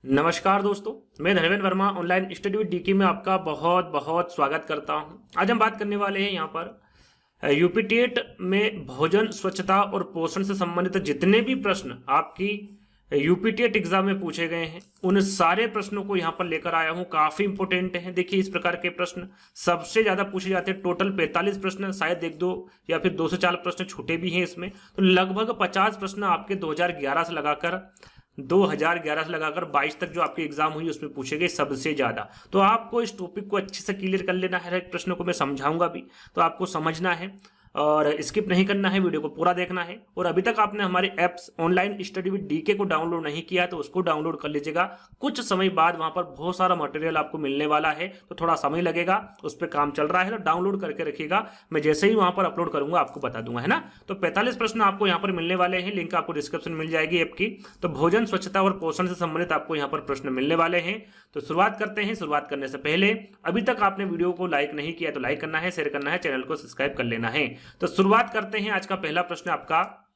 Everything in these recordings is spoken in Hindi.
नमस्कार दोस्तों, मैं Dharmendra Verma online study with DK में आपका बहुत बहुत स्वागत करता हूं। आज हम बात करने वाले हैं यहाँ पर यूपी टेट में भोजन स्वच्छता और पोषण से संबंधित जितने भी प्रश्न आपकी यूपी टेट एग्जाम में पूछे गए हैं उन सारे प्रश्नों को यहाँ पर लेकर आया हूँ। काफी इंपोर्टेंट हैं। देखिए, इस प्रकार के प्रश्न सबसे ज्यादा पूछे जाते हैं। टोटल 45 प्रश्न, शायद एक दो या फिर 2 से 4 प्रश्न छूटे भी हैं इसमें। तो लगभग 50 प्रश्न आपके 2011 से लगाकर 22 तक जो आपकी एग्जाम हुई उसमें पूछे गए सबसे ज्यादा। तो आपको इस टॉपिक को अच्छे से क्लियर कर लेना है। हर एक प्रश्न को मैं समझाऊंगा भी, तो आपको समझना है और स्किप नहीं करना है, वीडियो को पूरा देखना है। और अभी तक आपने हमारे apps online study with DK को डाउनलोड नहीं किया तो उसको डाउनलोड कर लीजिएगा। कुछ समय बाद वहां पर बहुत सारा मटेरियल आपको मिलने वाला है, तो थोड़ा समय लगेगा, उस पर काम चल रहा है, तो डाउनलोड करके रखिएगा। मैं जैसे ही वहां पर अपलोड करूंगा आपको बता दूंगा, है ना। तो 45 प्रश्न आपको यहाँ पर मिलने वाले हैं। लिंक आपको डिस्क्रिप्शन मिल जाएगी ऐप की। तो भोजन स्वच्छता और पोषण से संबंधित आपको यहाँ पर प्रश्न मिलने वाले हैं। तो शुरुआत करते हैं। शुरुआत करने से पहले अभी तक आपने वीडियो को लाइक नहीं किया तो लाइक करना है, शेयर करना है, चैनल को सब्सक्राइब कर लेना है। तो शुरुआत करते हैं। आज का पहला प्रश्न आपका,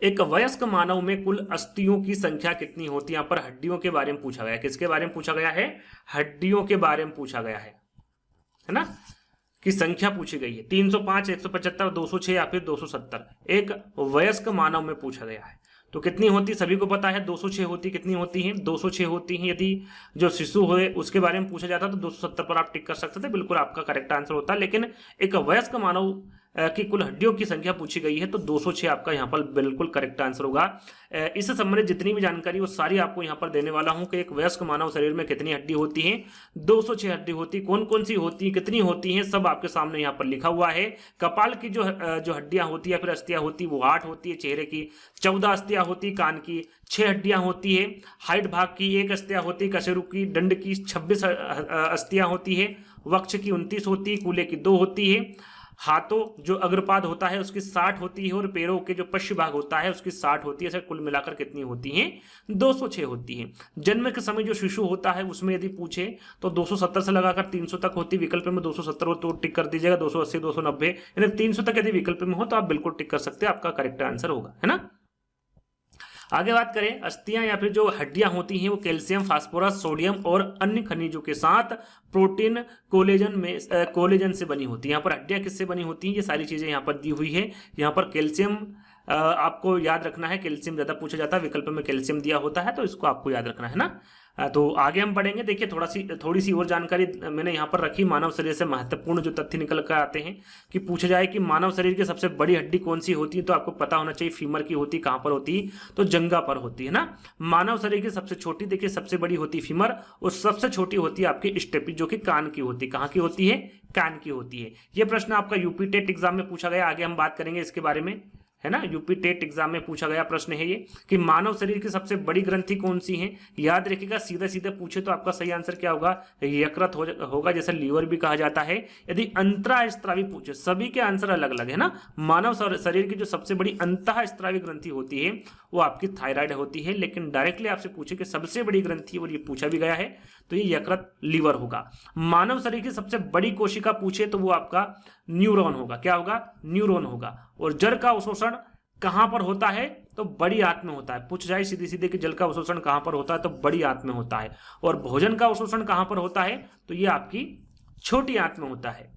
एक वयस्क मानव में कुल अस्थियों की संख्या कितनी होती है। यहां पर हड्डियों के बारे में पूछा गया है। किसके बारे में पूछा गया है? हड्डियों के बारे में पूछा गया है ना, की संख्या पूछी गई है। 305, 175, 206 या फिर 270। एक वयस्क मानव में पूछा गया है तो कितनी होती, सभी को पता है 206 होती। कितनी होती है? 206 होती है। यदि जो शिशु हुए उसके बारे में पूछा जाता तो 270 पर आप टिक कर सकते थे, बिल्कुल आपका करेक्ट आंसर होता। लेकिन एक वयस्क मानव की कुल हड्डियों की संख्या पूछी गई है तो 206 आपका यहाँ पर बिल्कुल करेक्ट आंसर होगा। इससे संबंधित जितनी भी जानकारी वो सारी आपको यहाँ पर देने वाला हूँ कि एक वयस्क मानव शरीर में कितनी हड्डी होती है। 206 हड्डी होती। कौन कौन सी होती है, कितनी होती है, सब आपके सामने यहाँ पर लिखा हुआ है। कपाल की जो हड्डियां होती है फिर अस्थियां होती है वो 8 होती है। चेहरे की 14 अस्थियां होती, कान की 6 हड्डियां होती है, हाइट भाग की 1 अस्थियां होती, कशेरु की दंड की 26 अस्थियां होती है, वक्ष की 29 होती है, कूल्हे की 2 होती है, हाथों जो अग्रपाद होता है उसकी 60 होती है और पैरों के जो पश्च भाग होता है उसकी 60 होती है। ऐसे कुल मिलाकर कितनी होती है? 206 होती है। जन्म के समय जो शिशु होता है उसमें यदि पूछे तो 270 से लगाकर 300 तक होती। विकल्प में 270 हो तो टिक कर दीजिएगा। 280, 290 यानी 300 तक यदि विकल्प में हो तो आप बिल्कुल टिक कर सकते हैं, आपका करेक्ट आंसर होगा, है ना। आगे बात करें, अस्थियां या फिर जो हड्डियां होती हैं वो कैल्शियम, फास्फोरस, सोडियम और अन्य खनिजों के साथ प्रोटीन, कोलेजन से बनी होती है। यहाँ पर हड्डियां किससे बनी होती हैं, ये सारी चीजें यहाँ पर दी हुई है। यहाँ पर कैल्शियम आपको याद रखना है, कैल्शियम ज्यादा पूछा जाता है, विकल्प में कैल्शियम दिया होता है तो इसको आपको याद रखना है ना। तो आगे हम बढ़ेंगे। देखिए, थोड़ी सी और जानकारी मैंने यहाँ पर रखी। मानव शरीर से महत्वपूर्ण जो तथ्य निकल कर आते हैं कि पूछा जाए कि मानव शरीर की सबसे बड़ी हड्डी कौन सी होती है तो आपको पता होना चाहिए फीमर की होती। कहाँ पर होती? तो जंघा पर होती है ना। मानव शरीर की सबसे छोटी, देखिए, सबसे बड़ी होती फीमर और सबसे छोटी होती है आपकी स्टेपी जो कि कान की होती। कहाँ की होती है? कान की होती है। यह प्रश्न आपका यूपी टेट एग्जाम में पूछा गया। आगे हम बात करेंगे इसके बारे में, है ना। यूपी टेट एग्जाम में पूछा गया प्रश्न है ये कि मानव शरीर की सबसे बड़ी ग्रंथि कौन सी है। याद रखिएगा, सीधे सीधे पूछे तो आपका सही आंसर क्या होगा? यकृत होगा, जैसे लीवर भी कहा जाता है। यदि अंतःस्रावी पूछे, सभी के आंसर अलग अलग है ना। मानव शरीर की जो सबसे बड़ी अंतःस्रावी ग्रंथि होती है वो आपकी थायराइड होती है। लेकिन डायरेक्टली आपसे पूछे कि सबसे बड़ी ग्रंथि, और ये पूछा भी गया है, तो ये यकृत, लीवर होगा। मानव शरीर की सबसे बड़ी कोशिका पूछे तो वो आपका न्यूरॉन होगा। क्या होगा? न्यूरॉन होगा। और जल का अवशोषण कहां पर होता है? तो बड़ी आंत में होता है। पूछ जाए सीधे सीधे कि जल का अवशोषण कहां पर होता है तो बड़ी आंत में होता है। और भोजन का अवशोषण कहां पर होता है? तो ये आपकी छोटी आंत में होता है।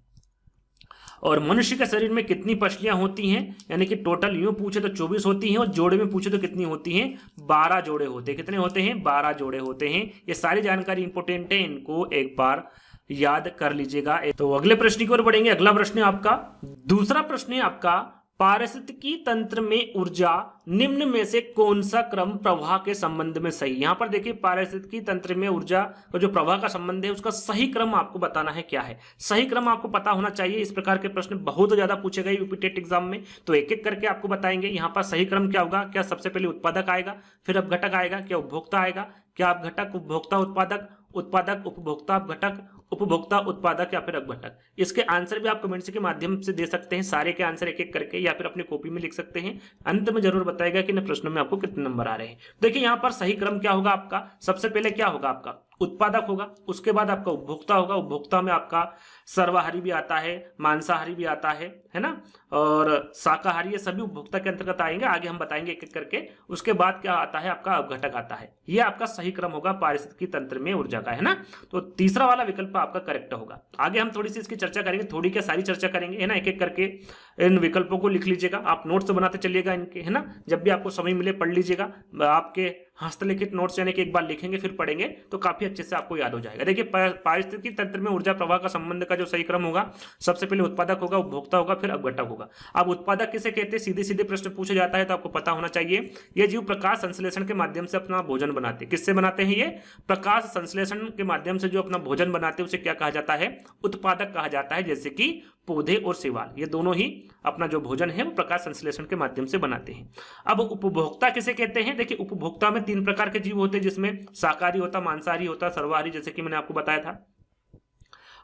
और मनुष्य के शरीर में कितनी पसलियां होती हैं? यानी कि टोटल यूं पूछे तो 24 होती हैं और जोड़े में पूछे तो कितनी होती हैं? 12 जोड़े होते हैं। कितने होते हैं? 12 जोड़े होते हैं। ये सारी जानकारी इंपोर्टेंट है, इनको एक बार याद कर लीजिएगा। तो अगले प्रश्न की ओर बढ़ेंगे। अगला प्रश्न है आपका, दूसरा प्रश्न है आपका, पारिस्थितिकी तंत्र में ऊर्जा निम्न में से कौन सा क्रम प्रवाह के संबंध में सही। यहां पर देखिए, पारिस्थितिकी तंत्र में ऊर्जा का जो प्रवाह का संबंध है उसका सही क्रम आपको बताना है। क्या है सही क्रम? आपको पता होना चाहिए। इस प्रकार के प्रश्न बहुत ज्यादा पूछे गए यूपी टेट एग्जाम में, तो एक एक करके आपको बताएंगे। यहाँ पर सही क्रम क्या होगा? क्या सबसे पहले उत्पादक आएगा, फिर अपघटक आएगा, क्या उपभोक्ता आएगा, क्या अपघटक, उपभोक्ता, उत्पादक, उत्पादक, उपभोक्ता, अपघटक, उपभोक्ता, उत्पादक या फिर अपघटक। इसके आंसर भी आप कमेंट्स के माध्यम से दे सकते हैं, सारे के आंसर एक एक करके, या फिर अपनी कॉपी में लिख सकते हैं। अंत में जरूर बताएगा कि इन प्रश्नों में आपको कितने नंबर आ रहे हैं। देखिए, यहाँ पर सही क्रम क्या होगा आपका? सबसे पहले क्या होगा आपका? उत्पादक होगा, उसके बाद आपका उपभोक्ता होगा। उपभोक्ता में आपका सर्वाहारी भी आता है, मांसाहारी भी आता है ना, और शाकाहारी, ये सभी उपभोक्ता के अंतर्गत आएंगे। आगे हम बताएंगे एक एक करके। उसके बाद क्या आता है, आपका अपघटक आता है। ये आपका सही क्रम होगा पारिस्थितिकी तंत्र में ऊर्जा का, है ना। तो तीसरा वाला विकल्प आपका करेक्ट होगा। आगे हम थोड़ी सी इसकी चर्चा करेंगे, थोड़ी क्या सारी चर्चा करेंगे, है ना। एक एक करके इन विकल्पों को लिख लीजिएगा, आप नोट्स बनाते चलिएगा इनके, है ना। जब भी आपको समय मिले पढ़ लीजिएगा। आपके हस्तलिखित नोट्स यानी कि एक बार लिखेंगे फिर पढ़ेंगे तो काफी अच्छे से आपको याद हो जाएगा। देखिए, पारिस्थितिकी तंत्र में ऊर्जा प्रवाह का संबंध का जो सही क्रम होगा, सबसे पहले उत्पादक होगा, उपभोक्ता होगा, फिर अपघटक होगा। अब उत्पादक किसे कहते हैं, सीधे सीधे प्रश्न पूछा जाता है तो आपको पता होना चाहिए। ये जीव प्रकाश संश्लेषण के माध्यम से अपना भोजन बनाते हैं। किससे बनाते हैं, ये प्रकाश संश्लेषण के माध्यम से जो अपना भोजन बनाते हैं उसे क्या कहा जाता है, उत्पादक कहा जाता है। जैसे कि पौधे और शैवाल, ये दोनों ही अपना जो भोजन है वो प्रकाश संश्लेषण के माध्यम से बनाते हैं। अब उपभोक्ता किसे कहते हैं, देखिए उपभोक्ता में 3 प्रकार के जीव होते हैं, जिसमें शाकाहारी होता, मांसाहारी होता, सर्वाहारी, जैसे कि मैंने आपको बताया था।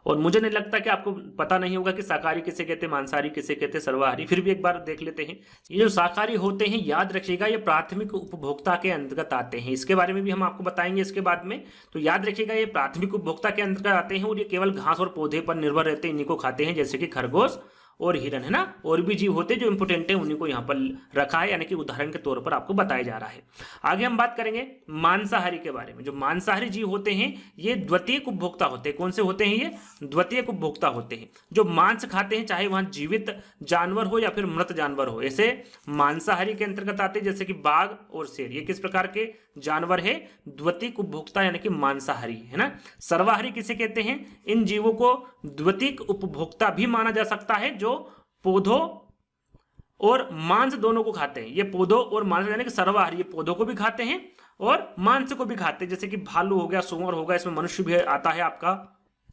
और मुझे नहीं लगता कि आपको पता नहीं होगा कि शाकाहारी किसे कहते हैं, मांसाहारी किसे कहते हैं, सर्वाहारी। फिर भी एक बार देख लेते हैं। ये जो शाकाहारी होते हैं, याद रखिएगा, ये प्राथमिक उपभोक्ता के अंतर्गत आते हैं। इसके बारे में भी हम आपको बताएंगे इसके बाद में। तो याद रखिएगा, ये प्राथमिक उपभोक्ता के अंतर्गत आते हैं और ये केवल घास और पौधे पर निर्भर रहते हैं, इन्हीं को खाते हैं, जैसे कि खरगोश और हिरन, है ना। और भी जीव होते हैं जो इंपोर्टेंट है, उन्हीं को यहाँ पर रखा है, यानी कि उदाहरण के तौर पर आपको बताया जा रहा है। आगे हम बात करेंगे मांसाहारी के बारे में। जो मांसाहारी जीव होते हैं ये द्वितीयक उपभोक्ता होते हैं। कौन से होते हैं, ये द्वितीयक उपभोक्ता होते हैं, जो मांस खाते हैं, चाहे वहां जीवित जानवर हो या फिर मृत जानवर हो। ऐसे मांसाहारी के अंतर्गत आते हैं, जैसे कि बाघ और शेर। ये किस प्रकार के जानवर है, द्वितीयक उपभोक्ता यानी कि मांसाहारी, है ना। सर्वाहारी किसे कहते हैं, इन जीवों को द्वितीयक उपभोक्ता भी माना जा सकता है, जो पौधों और मांस दोनों को खाते हैं। ये पौधों और मांस यानी कि सर्वाहारी, ये पौधों को भी खाते हैं और मांस को भी खाते हैं, जैसे कि भालू हो गया, सुअर होगा, इसमें मनुष्य भी आता है आपका,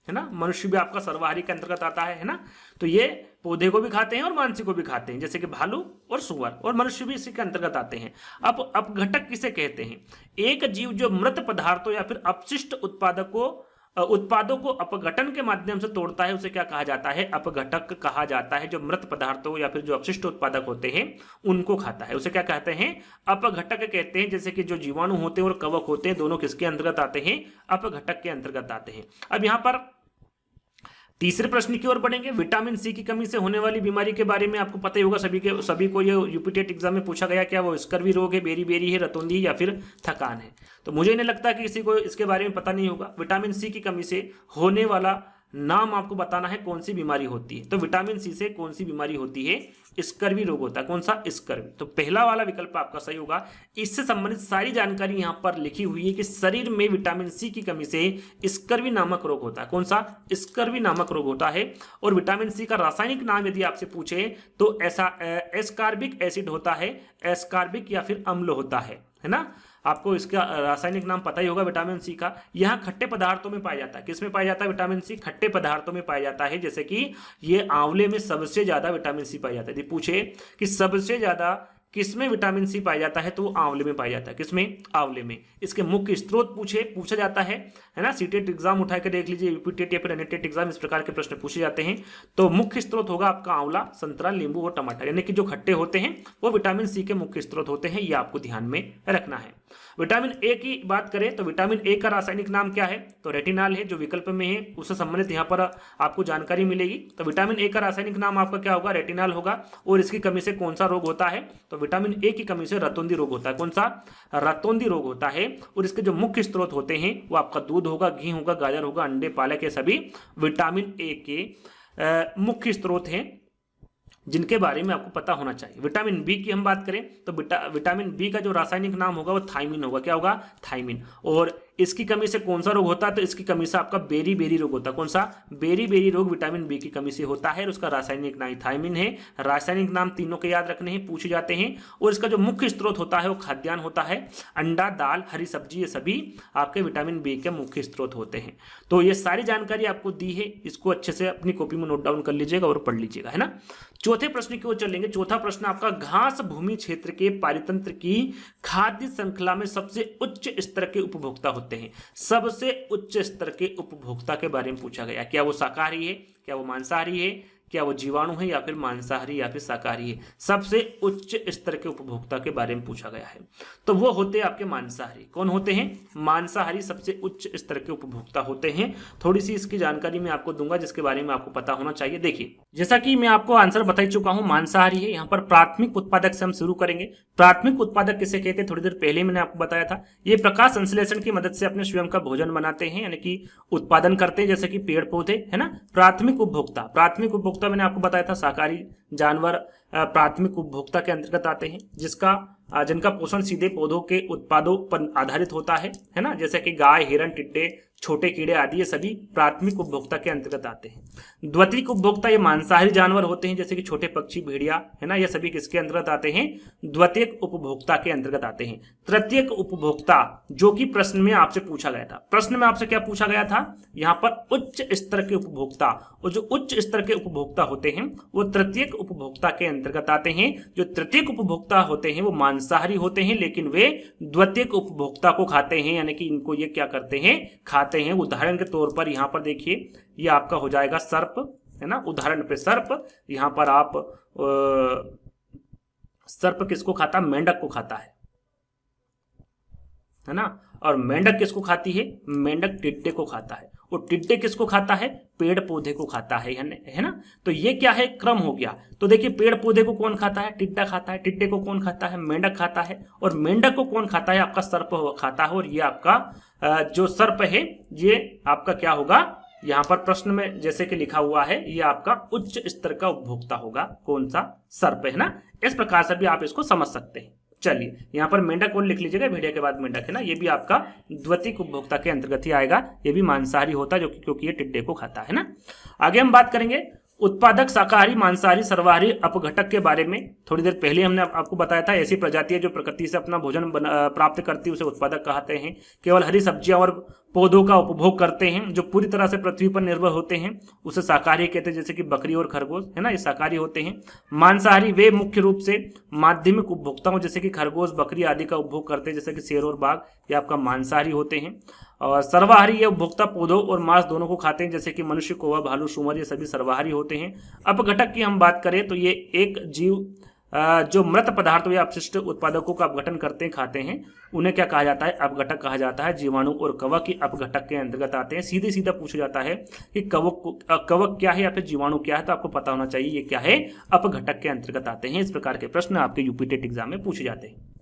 है ना। मनुष्य भी आपका सर्वाहारी के अंतर्गत आता है ना। तो ये पौधे को भी खाते हैं और मांस को भी खाते हैं, जैसे कि भालू और सुअर, और मनुष्य भी इसी के अंतर्गत आते हैं। अब अपघटक किसे कहते हैं, एक जीव जो मृत पदार्थों या फिर अपशिष्ट उत्पादों को अपघटन के माध्यम से तोड़ता है, उसे क्या कहा जाता है, अपघटक कहा जाता है। जो मृत पदार्थों या फिर जो अपशिष्ट उत्पादक होते हैं उनको खाता है, उसे क्या कहते हैं, अपघटक कहते हैं। जैसे कि जो जीवाणु होते हैं और कवक होते हैं, दोनों किसके अंतर्गत आते हैं, अपघटक के अंतर्गत आते हैं। अब यहां पर तीसरे प्रश्न की ओर बढ़ेंगे। विटामिन सी की कमी से होने वाली बीमारी के बारे में आपको पता ही होगा, सभी को ये यूपीटेट एग्जाम में पूछा गया, क्या वो स्कर्वी रोग है, बेरी बेरी है, रतौंधी या फिर थकान है। तो मुझे नहीं लगता कि किसी को इसके बारे में पता नहीं होगा। विटामिन सी की कमी से होने वाला नाम आपको बताना है, कौन सी बीमारी होती है। तो विटामिन सी से कौन सी बीमारी होती है, स्कर्वी रोग होता है। कौन सा, स्कर्वी। तो पहला वाला विकल्प आपका सही होगा। इससे संबंधित सारी जानकारी यहां पर लिखी हुई है कि शरीर में विटामिन सी की कमी से स्कर्वी नामक रोग होता है। कौन सा, स्कर्वी नामक रोग होता है। और विटामिन सी का रासायनिक नाम यदि आपसे पूछे तो ऐसा एस्कॉर्बिक एसिड होता है, एस्कॉर्बिक या फिर अम्ल होता है ना। आपको इसका रासायनिक नाम पता ही होगा विटामिन सी का। यह खट्टे पदार्थों में पाया जाता है। किस में पाया जाता है विटामिन सी, खट्टे पदार्थों में पाया जाता है। जैसे कि ये आंवले में सबसे ज्यादा विटामिन सी पाया जाता है। यदि पूछे कि सबसे ज्यादा किसमें विटामिन सी पाया जाता है, तो वो आंवले में पाया जाता है। किसमें, आंवले में। इसके मुख्य स्रोत पूछा जाता है ना। सीटेट एग्जाम उठा के देख लीजिए, यूपीटेट या फिर एनईटेट एग्जाम, इस प्रकार के प्रश्न पूछे जाते हैं। तो मुख्य स्रोत होगा आपका आंवला, संतरा, नींबू और टमाटर, यानी कि जो खट्टे होते हैं वो विटामिन सी के मुख्य स्रोत होते हैं। ये आपको ध्यान में रखना है। विटामिन ए की बात करें तो विटामिन ए का रासायनिक नाम क्या है, तो रेटिनॉल है, जो विकल्प में है उससे संबंधित यहाँ पर आपको जानकारी मिलेगी। तो विटामिन ए का रासायनिक नाम आपका क्या होगा, रेटिनॉल होगा। और इसकी कमी से कौन सा रोग होता है, तो विटामिन ए की कमी से रतौंधी रोग होता है। कौन सा, रतौंधी रोग होता है। और इसके जो मुख्य स्रोत होते हैं वो आपका दूध होगा, घी होगा, गाजर होगा, अंडे, पालक, ये सभी विटामिन ए के मुख्य स्रोत हैं, जिनके बारे में आपको पता होना चाहिए। विटामिन बी की हम बात करें तो विटामिन बी का जो रासायनिक नाम होगा वो थायमिन होगा। क्या होगा, थायमिन। और इसकी कमी से कौन सा रोग होता है, तो इसकी कमी से आपका बेरी बेरी रोग होता है। कौन सा, बेरी बेरी रोग विटामिन बी की कमी से होता है। और उसका रासायनिक नाम थायमिन है। रासायनिक नाम तीनों के याद रखने हैं, पूछे जाते हैं। और इसका जो मुख्य स्रोत होता है वो खाद्यान्न होता है, अंडा, दाल, हरी सब्जी, ये सभी आपके विटामिन बी के मुख्य स्रोत होते हैं। तो ये सारी जानकारी आपको दी है, इसको अच्छे से अपनी कॉपी में नोट डाउन कर लीजिएगा और पढ़ लीजिएगा, है ना। चौथे प्रश्न की ओर चलेंगे। चौथा प्रश्न आपका, घास भूमि क्षेत्र के पारितंत्र की खाद्य श्रृंखला में सबसे उच्च स्तर के उपभोक्ता होते हैं। सबसे उच्च स्तर के उपभोक्ता के बारे में पूछा गया। क्या वो शाकाहारी है, क्या वो मांसाहारी है, क्या वो जीवाणु है या फिर मांसाहारी या फिर शाकाहारी है। सबसे उच्च स्तर के उपभोक्ता के बारे में पूछा गया है, तो वो होते हैं आपके मांसाहारी। कौन होते हैं? मांसाहारी सबसे उच्च स्तर के उपभोक्ता होते हैं। थोड़ी सी इसकी जानकारी मैं आपको दूंगा जिसके बारे में आपको पता होना चाहिए। देखिए, जैसा कि मैं आपको आंसर बता ही चुका हूं, मांसाहारी है। यहाँ पर प्राथमिक उत्पादक से हम शुरू करेंगे। प्राथमिक उत्पादक किसे कहते हैं, थोड़ी देर पहले मैंने आपको बताया था। ये प्रकाश संश्लेषण की मदद से अपने स्वयं का भोजन बनाते हैं, यानी कि उत्पादन करते हैं, जैसे कि पेड़ पौधे, है ना। प्राथमिक उपभोक्ता, प्राथमिक उपभोक्ता मैंने आपको बताया था शाकाहारी जानवर प्राथमिक उपभोक्ता के अंतर्गत आते हैं, जिनका पोषण सीधे पौधों के उत्पादों पर आधारित होता है ना। जैसे कि गाय, हिरण, टिड्डे, छोटे कीड़े आदि, ये सभी प्राथमिक उपभोक्ता के अंतर्गत आते हैं। द्वितीयक उपभोक्ता ये मांसाहारी जानवर होते हैं, जैसे कि छोटे पक्षी, भेड़िया, है ना। ये सभी किसके अंतर्गत आते हैं? द्वितीयक उपभोक्ता के अंतर्गत आते हैं। तृतीयक उपभोक्ता, जो कि प्रश्न में आपसे पूछा गया था। प्रश्न में आपसे क्या पूछा गया था? यहाँ पर उच्च स्तर के उपभोक्ता, और जो उच्च स्तर के उपभोक्ता होते हैं वो तृतीयक उपभोक्ता के अंतर्गत आते हैं। जो तृतीयक उपभोक्ता होते हैं वो मांसाहारी होते हैं, लेकिन वे द्वितीयक उपभोक्ता को खाते हैं, यानी कि इनको ये क्या करते हैं? खाते हैं। उदाहरण के तौर पर यहाँ पर देखिए, ये आपका हो जाएगा सर्प, है ना। उदाहरण पे सर्प, यहाँ पर आप सर्प किसको खाता? मेंढक को खाता है ना। और मेंढक किसको खाती है? मेंढक टिड्डे को खाता है। और टिड्डे किसको खाता है? पेड़ पौधे को खाता है ना। तो ये क्या है? क्रम हो गया। तो देखिए, पेड़ पौधे को कौन खाता है? टिड्डा खाता है। टिड्डे को कौन खाता है? मेंढक खाता है। और मेंढक को कौन खाता है? आपका सर्प खाता है। और ये आपका जो सर्प है, ये आपका क्या होगा? यहाँ पर प्रश्न में जैसे कि लिखा हुआ है, ये आपका उच्च स्तर का उपभोक्ता होगा। कौन सा? सर्प, है ना। इस प्रकार से भी आप इसको समझ सकते हैं। चलिए, यहाँ पर मेंढक और लिख लीजिएगा, भेड़िया के बाद मेंढक, है ना। ये भी आपका द्वितीयक उपभोक्ता के अंतर्गत ही आएगा। ये भी मांसाहारी होता है, क्योंकि ये टिड्डे को खाता है ना। आगे हम बात करेंगे उत्पादक शाकाहारी, मांसाहारी, सर्वाहारी अपघटक के बारे में। थोड़ी देर पहले हमने आपको बताया था, ऐसी प्रजातियां जो प्रकृति से अपना भोजन प्राप्त करती है उसे उत्पादक कहते हैं। केवल हरी सब्जियां और पौधों का उपभोग करते हैं, जो पूरी तरह से पृथ्वी पर निर्भर होते हैं, उसे शाकाहारी कहते हैं, जैसे कि बकरी और खरगोश, है ना। ये शाकाहारी होते हैं। मांसाहारी वे मुख्य रूप से माध्यमिक उपभोक्ताओं, जैसे कि खरगोश, बकरी आदि का उपभोग करते हैं, जैसे कि शेर और बाघ, ये आपका मांसाहारी होते हैं। और सर्वाहारी ये उपभोक्ता पौधों और मांस दोनों को खाते हैं, जैसे कि मनुष्य, कौवा, भालू, सुअर, ये सभी सर्वाहारी होते हैं। अपघटक की हम बात करें तो ये एक जीव जो मृत पदार्थों या अपशिष्ट उत्पादकों का अपघटन करते हैं, खाते हैं, उन्हें क्या कहा जाता है? अपघटक कहा जाता है। जीवाणु और कवक की अपघटक के अंतर्गत आते हैं। सीधे सीधा पूछा जाता है कि कवक क्या है या फिर जीवाणु क्या है, तो आपको पता होना चाहिए ये क्या है? अपघटक के अंतर्गत आते हैं। इस प्रकार के प्रश्न आपके यूपी टेट एग्जाम में पूछे जाते हैं।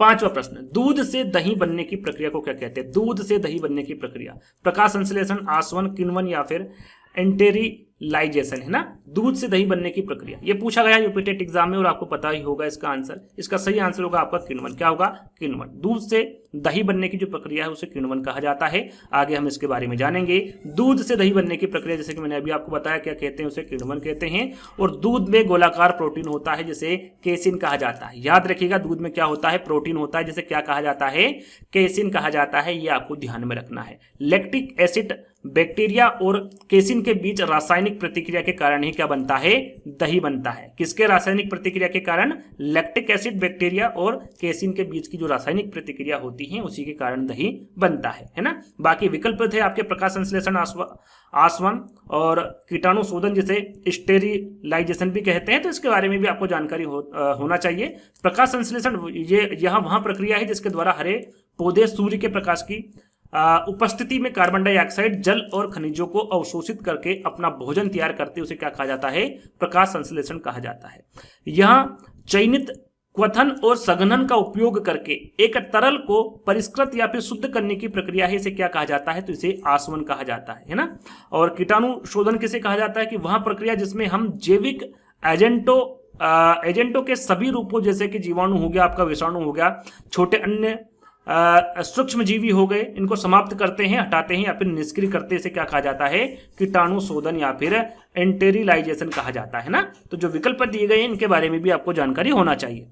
पांचवा प्रश्न, दूध से दही बनने की प्रक्रिया को क्या कहते हैं? दूध से दही बनने की प्रक्रिया, प्रकाश संश्लेषण, आसवन, किण्वन या फिर एंटेरिलाइजेशन, है ना। दूध से दही बनने की प्रक्रिया, ये पूछा गया यूपी टेट एग्जाम में और आपको पता ही होगा इसका आंसर। इसका सही आंसर होगा आपका किण्वन। क्या होगा? किण्वन। दूध से दही बनने की जो प्रक्रिया है उसे किण्वन कहा जाता है। आगे हम इसके बारे में जानेंगे। दूध से दही बनने की प्रक्रिया, जैसे कि मैंने अभी आपको बताया, क्या कहते हैं? उसे किण्वन कहते हैं। और दूध में गोलाकार प्रोटीन होता है, जिसे केसिन कहा जाता है। याद रखिएगा, दूध में क्या होता है? प्रोटीन होता है, जिसे क्या कहा जाता है? केसिन कहा जाता है। ये आपको ध्यान में रखना है। लैक्टिक एसिड बैक्टीरिया और केसिन के बीच रासायनिक प्रतिक्रिया के कारण ही क्या बनता है? दही बनता है। किसके रासायनिक प्रतिक्रिया के कारण? लैक्टिक एसिड बैक्टीरिया और केसिन के बीच की जो रासायनिक प्रतिक्रिया होती है उसी के कारण दही बनता है ना। बाकी विकल्प थे आपके प्रकाश संश्लेषण, आसवन और कीटाणु शोधन, जिसे स्टेरिलाइजेशन भी कहते हैं, तो इसके बारे में भी आपको जानकारी होना चाहिए। प्रकाश संश्लेषण यह वहां प्रक्रिया है जिसके द्वारा हरे पौधे सूर्य के प्रकाश की उपस्थिति में कार्बन डाइऑक्साइड, जल और खनिजों को अवशोषित करके अपना भोजन तैयार करते, उसे क्या कहा जाता है? प्रकाश संश्लेषण कहा जाता है। यह चयनित क्वथन और सघनन का उपयोग करके एक तरल को परिष्कृत या फिर शुद्ध करने की प्रक्रिया है, इसे क्या कहा जाता है? तो इसे आसवन कहा जाता है ना। और कीटाणु शोधन किसे कहा जाता है? कि वह प्रक्रिया जिसमें हम जैविक एजेंटों के सभी रूपों, जैसे कि जीवाणु हो गया, आपका विषाणु हो गया, छोटे अन्य सूक्ष्म जीवी हो गए, इनको समाप्त करते हैं, हटाते हैं या फिर निष्क्रिय करते हैं, इसे क्या कहा जाता है? कीटाणु शोधन या फिर एंटेरिलाइजेशन कहा जाता है ना। तो जो विकल्प दिए गए हैं इनके बारे में भी आपको जानकारी होना चाहिए।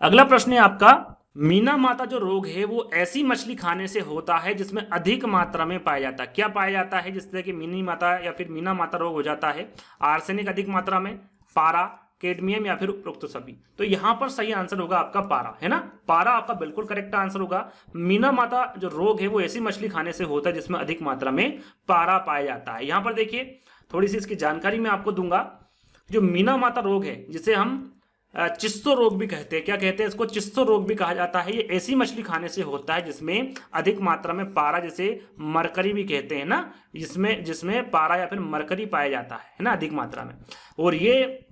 अगला प्रश्न है आपका, मीना माता जो रोग है वो ऐसी मछली खाने से होता है जिसमें अधिक मात्रा में पाया जाता है। क्या पाया जाता है जिससे कि मिनी माता या फिर मीना माता रोग हो जाता है? आर्सेनिक अधिक मात्रा में, पारा, कैडमियम या फिर उपरोक्त सभी। तो यहां पर सही आंसर होगा आपका पारा, है ना। पारा आपका बिल्कुल करेक्ट आंसर होगा। मीना माता जो रोग है वो ऐसी मछली खाने से होता है जिसमें अधिक मात्रा में पारा पाया जाता है। यहां पर देखिए थोड़ी सी इसकी जानकारी मैं आपको दूंगा। जो मीना माता रोग है, जिसे हम चिस्सो रोग भी कहते हैं, क्या कहते हैं इसको, चिस्सो रोग भी कहा जाता है। ये ऐसी मछली खाने से होता है जिसमें अधिक मात्रा में पारा, जिसे मरकरी भी कहते हैं ना, जिसमें पारा या फिर मरकरी पाया जाता है ना, अधिक मात्रा में। और ये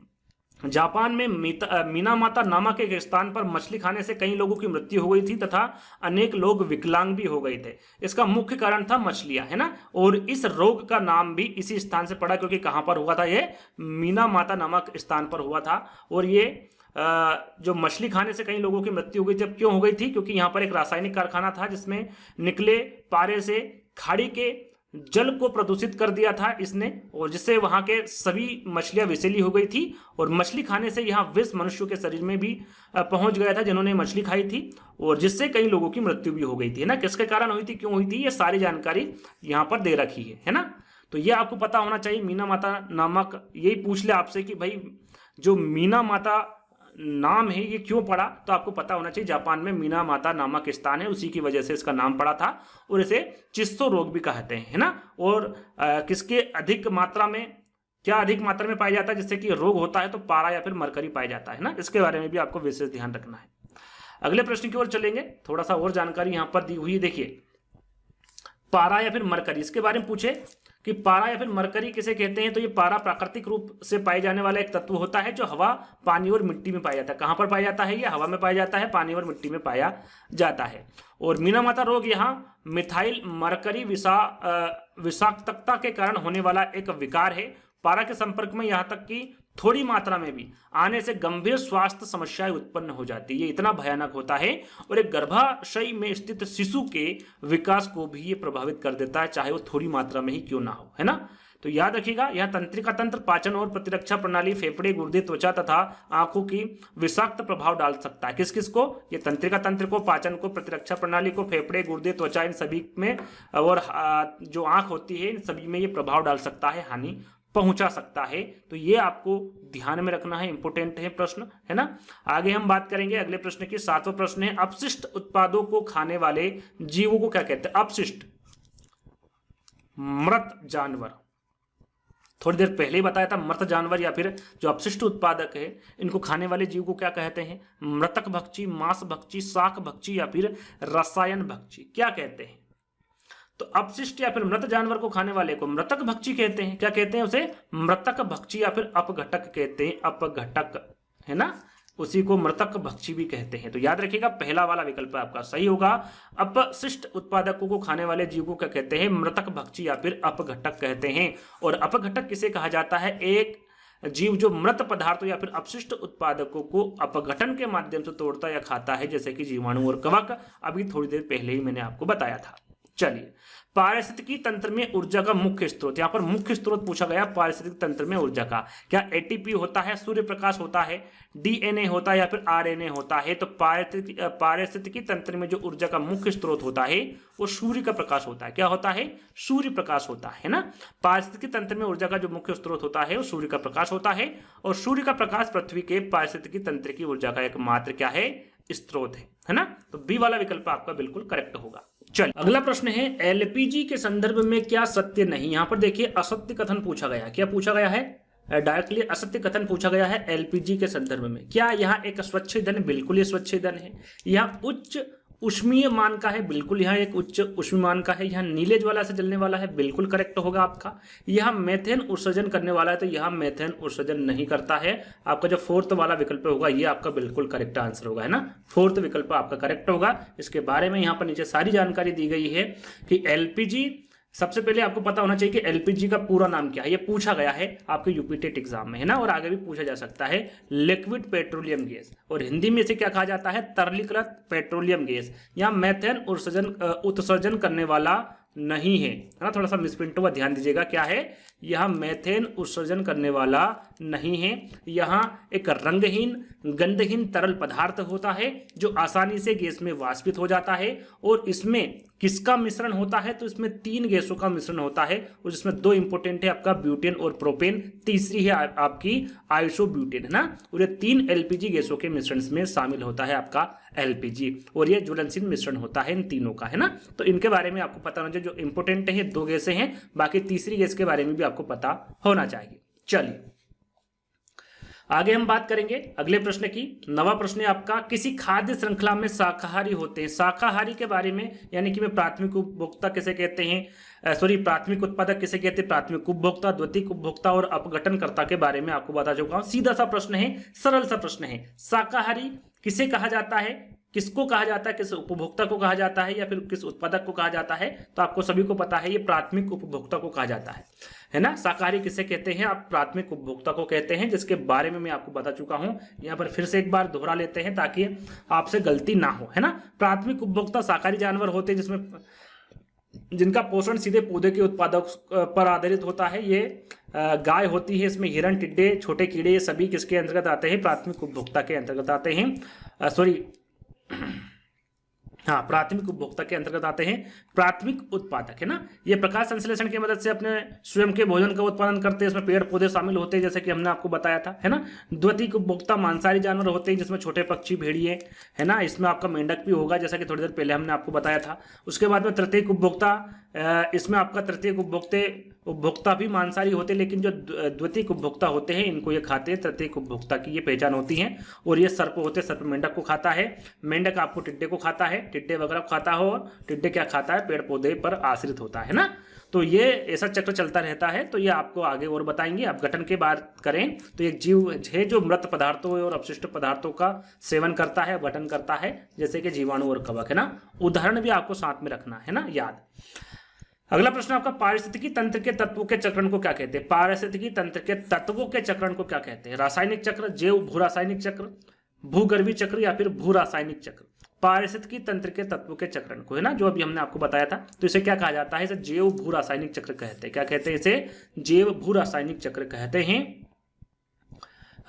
जापान में मीना माता नामक एक स्थान पर मछली खाने से कई लोगों की मृत्यु हो गई थी तथा अनेक लोग विकलांग भी हो गए थे। इसका मुख्य कारण था मछलियां, है ना। और इस रोग का नाम भी इसी स्थान से पड़ा, क्योंकि कहां पर हुआ था, ये मीना माता नामक स्थान पर हुआ था। और ये जो मछली खाने से कई लोगों की मृत्यु हो गई थी। अब क्यों हो गई थी, क्योंकि यहाँ पर एक रासायनिक कारखाना था जिसमें निकले पारे से खाड़ी के जल को प्रदूषित कर दिया था इसने, और जिससे वहां के सभी मछलियां विषैली हो गई थी। और मछली खाने से यहाँ विष मनुष्यों के शरीर में भी पहुंच गया था जिन्होंने मछली खाई थी, और जिससे कई लोगों की मृत्यु भी हो गई थी, है ना। किसके कारण हुई थी, क्यों हुई थी, ये सारी जानकारी यहाँ पर दे रखी है ना। तो ये आपको पता होना चाहिए। मीना माता नामक, यही पूछ ले आपसे कि भाई जो मीना माता नाम है ये क्यों पड़ा, तो आपको पता होना चाहिए जापान में मीना माता नामक स्थान है, उसी की वजह से इसका नाम पड़ा था। और इसे चिस्सो रोग भी कहते हैं, है ना। और किसके अधिक मात्रा में, क्या अधिक मात्रा में पाया जाता है जिससे कि रोग होता है, तो पारा या फिर मरकरी पाया जाता है ना। इसके बारे में भी आपको विशेष ध्यान रखना है। अगले प्रश्न की ओर चलेंगे, थोड़ा सा और जानकारी यहाँ पर दी हुई है। देखिए, पारा या फिर मरकरी, इसके बारे में पूछे कि पारा या फिर मरकरी किसे कहते हैं, तो ये पारा प्राकृतिक रूप से पाए जाने वाला एक तत्व होता है जो हवा, पानी और मिट्टी में पाया जाता है। कहां पर पाया जाता है, ये हवा में पाया जाता है, पानी और मिट्टी में पाया जाता है। और मीना माता रोग यहाँ मिथाइल मरकरी विषाक्तता के कारण होने वाला एक विकार है। पारा के संपर्क में यहाँ तक कि थोड़ी मात्रा में भी आने से गंभीर स्वास्थ्य समस्याएं उत्पन्न हो जाती है। ये इतना भयानक होता है और एक गर्भाशय में स्थित शिशु के विकास को भी ये प्रभावित कर देता है, चाहे वो थोड़ी मात्रा में ही क्यों ना हो, है ना। तो याद रखिएगा, यह तंत्रिका तंत्र, पाचन और प्रतिरक्षा प्रणाली, फेफड़े, गुर्दे, त्वचा तथा आंखों की विषाक्त प्रभाव डाल सकता है। किस किस को, ये तंत्रिका तंत्र को, पाचन को, प्रतिरक्षा प्रणाली को, फेफड़े, गुर्दे, त्वचा, इन सभी में, और जो आंख होती है, इन सभी में ये प्रभाव डाल सकता है, हानि पहुंचा सकता है। तो ये आपको ध्यान में रखना है, इंपोर्टेंट है प्रश्न, है ना। आगे हम बात करेंगे अगले प्रश्न की। 7वां प्रश्न है, अपशिष्ट उत्पादों को खाने वाले जीवों को क्या कहते हैं। अपशिष्ट, मृत जानवर, थोड़ी देर पहले ही बताया था। मृत जानवर या फिर जो अपशिष्ट उत्पादक है, इनको खाने वाले जीव को क्या कहते हैं। मृतक भक्षी, मांस भक्षी, शाक भक्षी या फिर रसायन भक्षी, क्या कहते हैं। तो अपशिष्ट या फिर मृत जानवर को खाने वाले को मृतक भक्षी कहते हैं। क्या कहते हैं उसे, मृतक भक्षी या फिर अपघटक कहते हैं, अपघटक, है ना, उसी को मृतक भक्षी भी कहते हैं। तो याद रखिएगा, पहला वाला विकल्प आपका सही होगा। अपशिष्ट उत्पादकों को खाने वाले जीव को क्या कहते हैं, मृतक भक्षी या फिर अपघटक कहते हैं। और अपघटक किसे कहा जाता है, एक जीव जो मृत पदार्थों या फिर अपशिष्ट उत्पादकों को अपघटन के माध्यम से तोड़ता या खाता है, जैसे कि जीवाणु और कवक। अभी थोड़ी देर पहले ही मैंने आपको बताया था। चलिए, पारिस्थितिकी तंत्र में ऊर्जा का मुख्य स्रोत, यहां पर मुख्य स्रोत पूछा गया पारिस्थितिक तंत्र में ऊर्जा का। क्या एटीपी होता है, सूर्य प्रकाश होता है, डीएनए होता है या फिर आरएनए होता है। तो पारिस्थितिकी तंत्र में जो ऊर्जा का मुख्य स्रोत होता है वो सूर्य का प्रकाश होता है। क्या होता है, सूर्य प्रकाश होता है ना। पारिस्थितिकी तंत्र में ऊर्जा का जो मुख्य स्रोत होता है वो सूर्य का प्रकाश होता है, और सूर्य का प्रकाश पृथ्वी के पारिस्थितिकी तंत्र की ऊर्जा का एकमात्र क्या है, स्रोत है ना। तो बी वाला विकल्प आपका बिल्कुल करेक्ट होगा। चल, अगला प्रश्न है, एलपीजी के संदर्भ में क्या सत्य नहीं। यहां पर देखिए असत्य कथन पूछा गया। क्या पूछा गया है, डायरेक्टली असत्य कथन पूछा गया है एलपीजी के संदर्भ में। क्या यहाँ एक स्वच्छ ईंधन, बिल्कुल ये स्वच्छ ईंधन है। यहाँ उच्च उष्मीय मान का है, बिल्कुल यहाँ एक उच्च उष्मीय मान का है। यहाँ नीले ज्वाला से जलने वाला है, बिल्कुल करेक्ट होगा आपका। यहाँ मेथेन उत्सर्जन करने वाला है, तो यहाँ मेथेन उत्सर्जन नहीं करता है। आपका जो फोर्थ वाला विकल्प होगा ये आपका बिल्कुल करेक्ट आंसर होगा, है ना। फोर्थ विकल्प आपका करेक्ट होगा। इसके बारे में यहाँ पर नीचे सारी जानकारी दी गई है कि एलपीजी, सबसे पहले आपको पता होना चाहिए कि एलपीजी का पूरा नाम क्या है। ये पूछा गया है आपके यूपी टेट एग्जाम में, है ना, और आगे भी पूछा जा सकता है। लिक्विड पेट्रोलियम गैस, और हिंदी में इसे क्या कहा जाता है, तरलीकृत पेट्रोलियम गैस। यहाँ मेथेन उत्सर्जन करने वाला नहीं है ना। थोड़ा सा मिसप्रिंट हुआ, ध्यान दीजिएगा। क्या है, यहाँ मेथेन उत्सर्जन करने वाला नहीं है। यहाँ एक रंगहीन गंधहीन तरल पदार्थ होता है जो आसानी से गैस में वाष्पित हो जाता है, और इसमें किसका मिश्रण होता है, तो इसमें 3 गैसों का मिश्रण होता है और जिसमें 2 इंपॉर्टेंट है आपका ब्यूटेन और प्रोपेन, तीसरी है आपकी आइसोब्यूटेन, है ना। और ये 3 एलपीजी गैसों के मिश्रण में शामिल होता है आपका एलपीजी, और ये ज्वलनशील मिश्रण होता है इन तीनों का, है ना। तो इनके बारे में आपको पता होना चाहिए, जो इंपॉर्टेंट है 2 गैसें हैं, बाकी तीसरी गैस के बारे में भी आपको पता होना चाहिए। चलिए आगे हम बात करेंगे अगले प्रश्न की। 9वां प्रश्न है आपका, किसी खाद्य श्रृंखला में शाकाहारी होते हैं। शाकाहारी के बारे में यानी कि मैं प्राथमिक उपभोक्ता किसे कहते हैं, प्राथमिक उत्पादक किसे कहते हैं, प्राथमिक उपभोक्ता, द्वितीयक उपभोक्ता और अपघटनकर्ता के बारे में आपको बता चुका हूं। सीधा सा प्रश्न है, सरल सा प्रश्न है। शाकाहारी किसे कहा जाता है, किसको कहा जाता है, किस उपभोक्ता को कहा जाता है या फिर किस उत्पादक को कहा जाता है, तो आपको सभी को पता है ये प्राथमिक उपभोक्ता को कहा जाता है ना। शाकाहारी किसे कहते हैं, आप प्राथमिक उपभोक्ता को कहते हैं, जिसके बारे में मैं आपको बता चुका हूं। यहाँ पर फिर से एक बार दोहरा लेते हैं ताकि आपसे गलती ना हो, है ना। प्राथमिक उपभोक्ता शाकाहारी जानवर होते हैं जिसमें जिनका पोषण सीधे पौधे के उत्पादक पर आधारित होता है। ये गाय होती है, इसमें हिरण, टिड्डे, छोटे कीड़े, ये सभी किसके अंतर्गत आते हैं, प्राथमिक उपभोक्ता के अंतर्गत आते हैं। हाँ, प्राथमिक उपभोक्ता के अंतर्गत आते हैं प्राथमिक उत्पादक, है ना। ये प्रकाश संश्लेषण की मदद से अपने स्वयं के भोजन का उत्पादन करते हैं, इसमें पेड़ पौधे शामिल होते हैं जैसे कि हमने आपको बताया था, है ना। द्वितीयक उपभोक्ता मांसाहारी जानवर होते हैं जिसमें छोटे पक्षी, भेड़िए, है ना, इसमें आपका मेंढक भी होगा जैसा कि थोड़ी देर पहले हमने आपको बताया था। उसके बाद में तृतीयक उपभोक्ता, इसमें आपका तृतीयक उपभोक्ता भी मांसाहारी होते हैं, लेकिन जो द्वितीयक उपभोक्ता होते हैं इनको ये खाते हैं। तृतीयक उपभोक्ता की ये पहचान होती है। और ये सर्प होते हैं, सर्प मेंढक को खाता है, मेंढक आपको टिड्डे को खाता है, टिड्डे वगैरह को खाता हो, और टिड्डे क्या खाता है, पेड़ पौधे पर आश्रित होता है ना। तो ये ऐसा चक्र चलता रहता है। तो ये आपको आगे और बताएंगे। अब गठन की बात करें तो एक जीव है जो मृत पदार्थों और अपशिष्ट पदार्थों का सेवन करता है, गठन करता है, जैसे कि जीवाणु और कवक, है ना। उदाहरण भी आपको साथ में रखना है ना याद। अगला प्रश्न आपका, पारिस्थितिकी तंत्र के तत्वों के चक्रण को क्या कहते हैं। पारिस्थितिकी तंत्र के तत्वों के चक्रण को क्या कहते हैं। रासायनिक चक्र, जैव भू रासायनिक चक्र, भूगर्भीय चक्र या फिर भू रासायनिक चक्र। पारिस्थितिकी तंत्र के तत्वों के चक्रण को, है ना, जो अभी हमने आपको बताया था, तो इसे क्या कहा जाता है, इसे जैव भू रासायनिक चक्र कहते हैं। क्या कहते हैं, इसे जैव भू रासायनिक चक्र कहते हैं।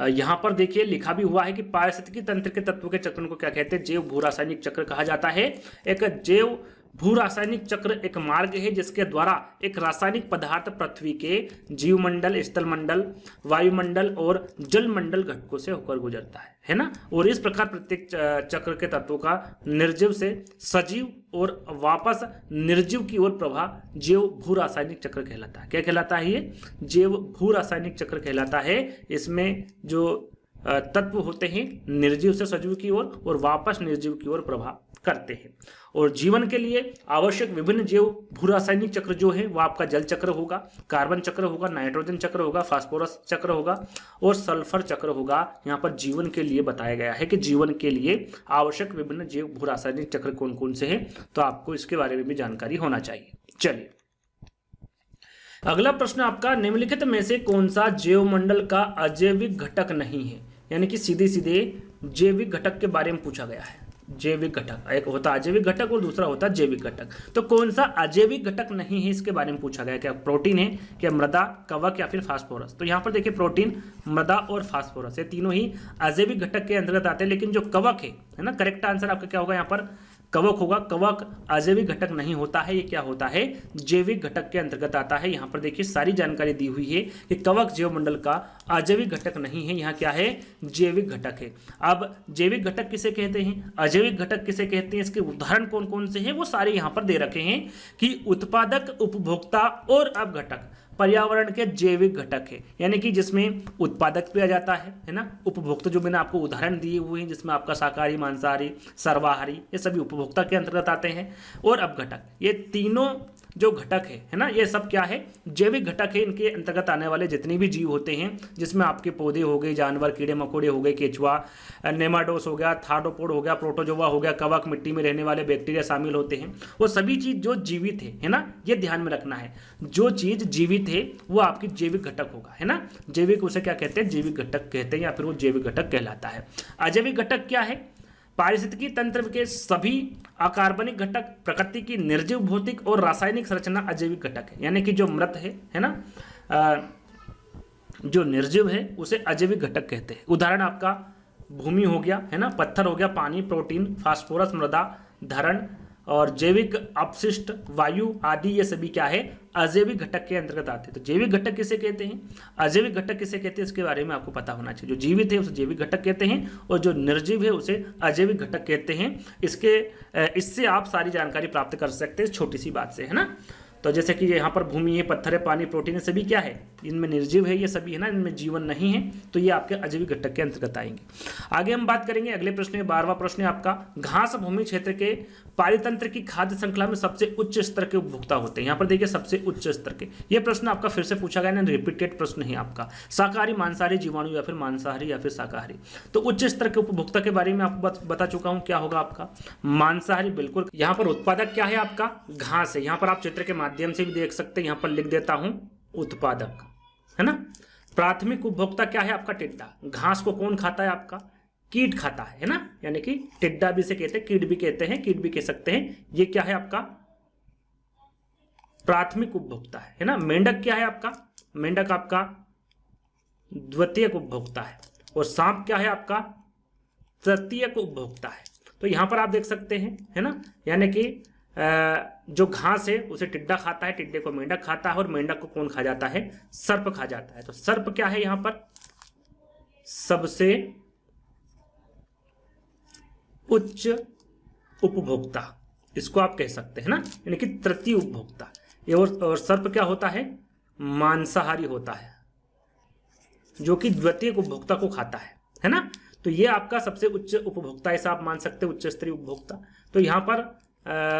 यहां पर देखिए लिखा भी हुआ है कि पारिस्थितिकी तंत्र के तत्वों के चक्रण को क्या कहते हैं, जैव भू रासायनिक चक्र कहा जाता है। एक जैव भू रासायनिक चक्र एक मार्ग है जिसके द्वारा एक रासायनिक पदार्थ पृथ्वी के जीवमंडल, स्थलमंडल, वायुमंडल और जलमंडल घटकों से होकर गुजरता है ना। और इस प्रकार प्रत्येक चक्र के तत्वों का निर्जीव से सजीव और वापस निर्जीव की ओर प्रवाह जैव भू रासायनिक चक्र कहलाता है। क्या कहलाता है, ये जैव भू रासायनिक चक्र कहलाता है। इसमें जो तत्व होते हैं निर्जीव से सजीव की ओर और वापस निर्जीव की ओर प्रवाह करते हैं। और जीवन के लिए आवश्यक विभिन्न जैव भू रासायनिक चक्र जो है वो आपका जल चक्र होगा, कार्बन चक्र होगा, नाइट्रोजन चक्र होगा, फास्फोरस चक्र होगा और सल्फर चक्र होगा। यहाँ पर जीवन के लिए बताया गया है कि जीवन के लिए आवश्यक विभिन्न जैव भू रासायनिक चक्र कौन कौन से हैं, तो आपको इसके बारे में भी जानकारी होना चाहिए। चलिए अगला प्रश्न आपका, निम्नलिखित में से कौन सा जैवमंडल का अजैविक घटक नहीं है। यानी कि सीधे सीधे जैविक घटक के बारे में पूछा गया है। जैविक घटक, एक होता अजैविक घटक और दूसरा होता जैविक घटक। तो कौन सा अजैविक घटक नहीं है इसके बारे में पूछा गया। क्या प्रोटीन है, क्या मृदा, कवक या फिर फास्फोरस। तो यहाँ पर देखिए प्रोटीन, मृदा और फास्फोरस ये तीनों ही अजैविक घटक के अंतर्गत आते हैं। लेकिन जो कवक है ना, करेक्ट आंसर आपका क्या होगा, यहाँ पर कवक होगा। कवक अजैविक घटक नहीं होता है, ये क्या होता है, जैविक घटक के अंतर्गत आता है। यहाँ पर देखिए सारी जानकारी दी हुई है कि कवक जैवमंडल का अजैविक घटक नहीं है, यहाँ क्या है, जैविक घटक है। अब जैविक घटक किसे कहते हैं, अजैविक घटक किसे कहते हैं, इसके उदाहरण कौन कौन से हैं वो सारे यहाँ पर दे रखे हैं कि उत्पादक, उपभोक्ता और अपघटक पर्यावरण के जैविक घटक है। यानी कि जिसमें उत्पादक भी आ जाता है ना, उपभोक्ता जो मैंने आपको उदाहरण दिए हुए हैं जिसमें आपका शाकाहारी, मांसाहारी, सर्वाहारी ये सभी उपभोक्ता के अंतर्गत आते हैं। और अपघटक, ये तीनों जो घटक है ना, ये सब क्या है, जैविक घटक है। इनके अंतर्गत आने वाले जितने भी जीव होते हैं जिसमें आपके पौधे हो गए, जानवर, कीड़े मकोड़े हो गए, केचुआ, नेमाटोड्स हो गया, थार्डोपोड हो गया, प्रोटोजोआ हो गया, कवक, मिट्टी में रहने वाले बैक्टीरिया शामिल होते हैं। वो सभी चीज जो जीवित है ना, ये ध्यान में रखना है। जो चीज जीवित है वो आपकी जैविक घटक होगा, है ना। जैविक उसे क्या कहते हैं, जैविक घटक कहते हैं या फिर वो जैविक घटक कहलाता है। अजैविक घटक क्या है, पारिस्थितिकी तंत्र के सभी अकार्बनिक घटक, प्रकृति की निर्जीव भौतिक और रासायनिक संरचना अजैविक घटक है। यानी कि जो मृत है ना, जो निर्जीव है उसे अजैविक घटक कहते हैं। उदाहरण आपका भूमि हो गया, है ना, पत्थर हो गया, पानी, प्रोटीन, फास्फोरस, मृदा, धरण और जैविक अपशिष्ट, वायु आदि ये सभी क्या है, अजैविक घटक के अंतर्गत आते हैं। तो जैविक घटक किसे कहते हैं, अजैविक घटक किसे कहते हैं, इसके बारे में आपको पता होना चाहिए। जो जीवित है उसे जैविक घटक कहते हैं और जो निर्जीव है उसे अजैविक घटक कहते हैं। इससे आप सारी जानकारी प्राप्त कर सकते हैं छोटी सी बात से, है ना। तो जैसे कि यहाँ पर भूमि है, पत्थर है, पानी, प्रोटीन है, सभी क्या है, इनमें निर्जीव है ये सभी, है ना, इनमें जीवन नहीं है, तो ये आपके अजैविक घटक के अंतर्गत आएंगे। आगे हम बात करेंगे अगले प्रश्न में, 12वां प्रश्न है आपका, घास भूमि क्षेत्र के पारितंत्र की खाद्य श्रृंखला में सबसे उच्च स्तर के उपभोक्ता होते हैं। यहाँ पर देखिए सबसे उच्च स्तर के, ये प्रश्न आपका फिर से पूछा गया ना, रिपीटेड प्रश्न है आपका, शाकाहारी, मांसाहारी, जीवाणु या फिर मांसाहारी या फिर शाकाहारी। तो उच्च स्तर के उपभोक्ता के बारे में आपको बता चुका हूं, क्या होगा आपका मांसाहारी, बिल्कुल। यहाँ पर उत्पादक क्या है आपका, घास है। यहाँ पर आप चित्र के माध्यम से भी देख सकते हैं, यहाँ पर लिख देता हूं उत्पादक, है ना। प्राथमिक उपभोक्ता क्या है आपका, टिड्डा। घास को कौन खाता है आपका, कीट खाता है ना, यानी कि टिड्डा भी से कहते हैं, कीट भी कहते हैं, कीट भी कह सकते हैं। ये क्या है आपका प्राथमिक उपभोक्ता है ना। मेंढक क्या है आपका, मेंढक आपका द्वितीयक उपभोक्ता है। और सांप क्या है आपका तृतीयक उपभोक्ता है। तो यहां पर आप देख सकते हैं, है ना, यानी कि जो घास है उसे टिड्डा खाता है, टिड्डे को मेंढक खाता है और मेंढक को कौन खा जाता है, सर्प खा जाता है। तो सर्प क्या है यहां पर सबसे उच्च उपभोक्ता, इसको आप कह सकते हैं ना, यानी कि तृतीय उपभोक्ता। और सर्प क्या होता है, मांसाहारी होता है, जो कि द्वितीय उपभोक्ता को खाता है ना। तो ये आपका सबसे उच्च उपभोक्ता, ऐसा आप मान सकते हैं, उच्च स्तरीय उपभोक्ता। तो यहाँ पर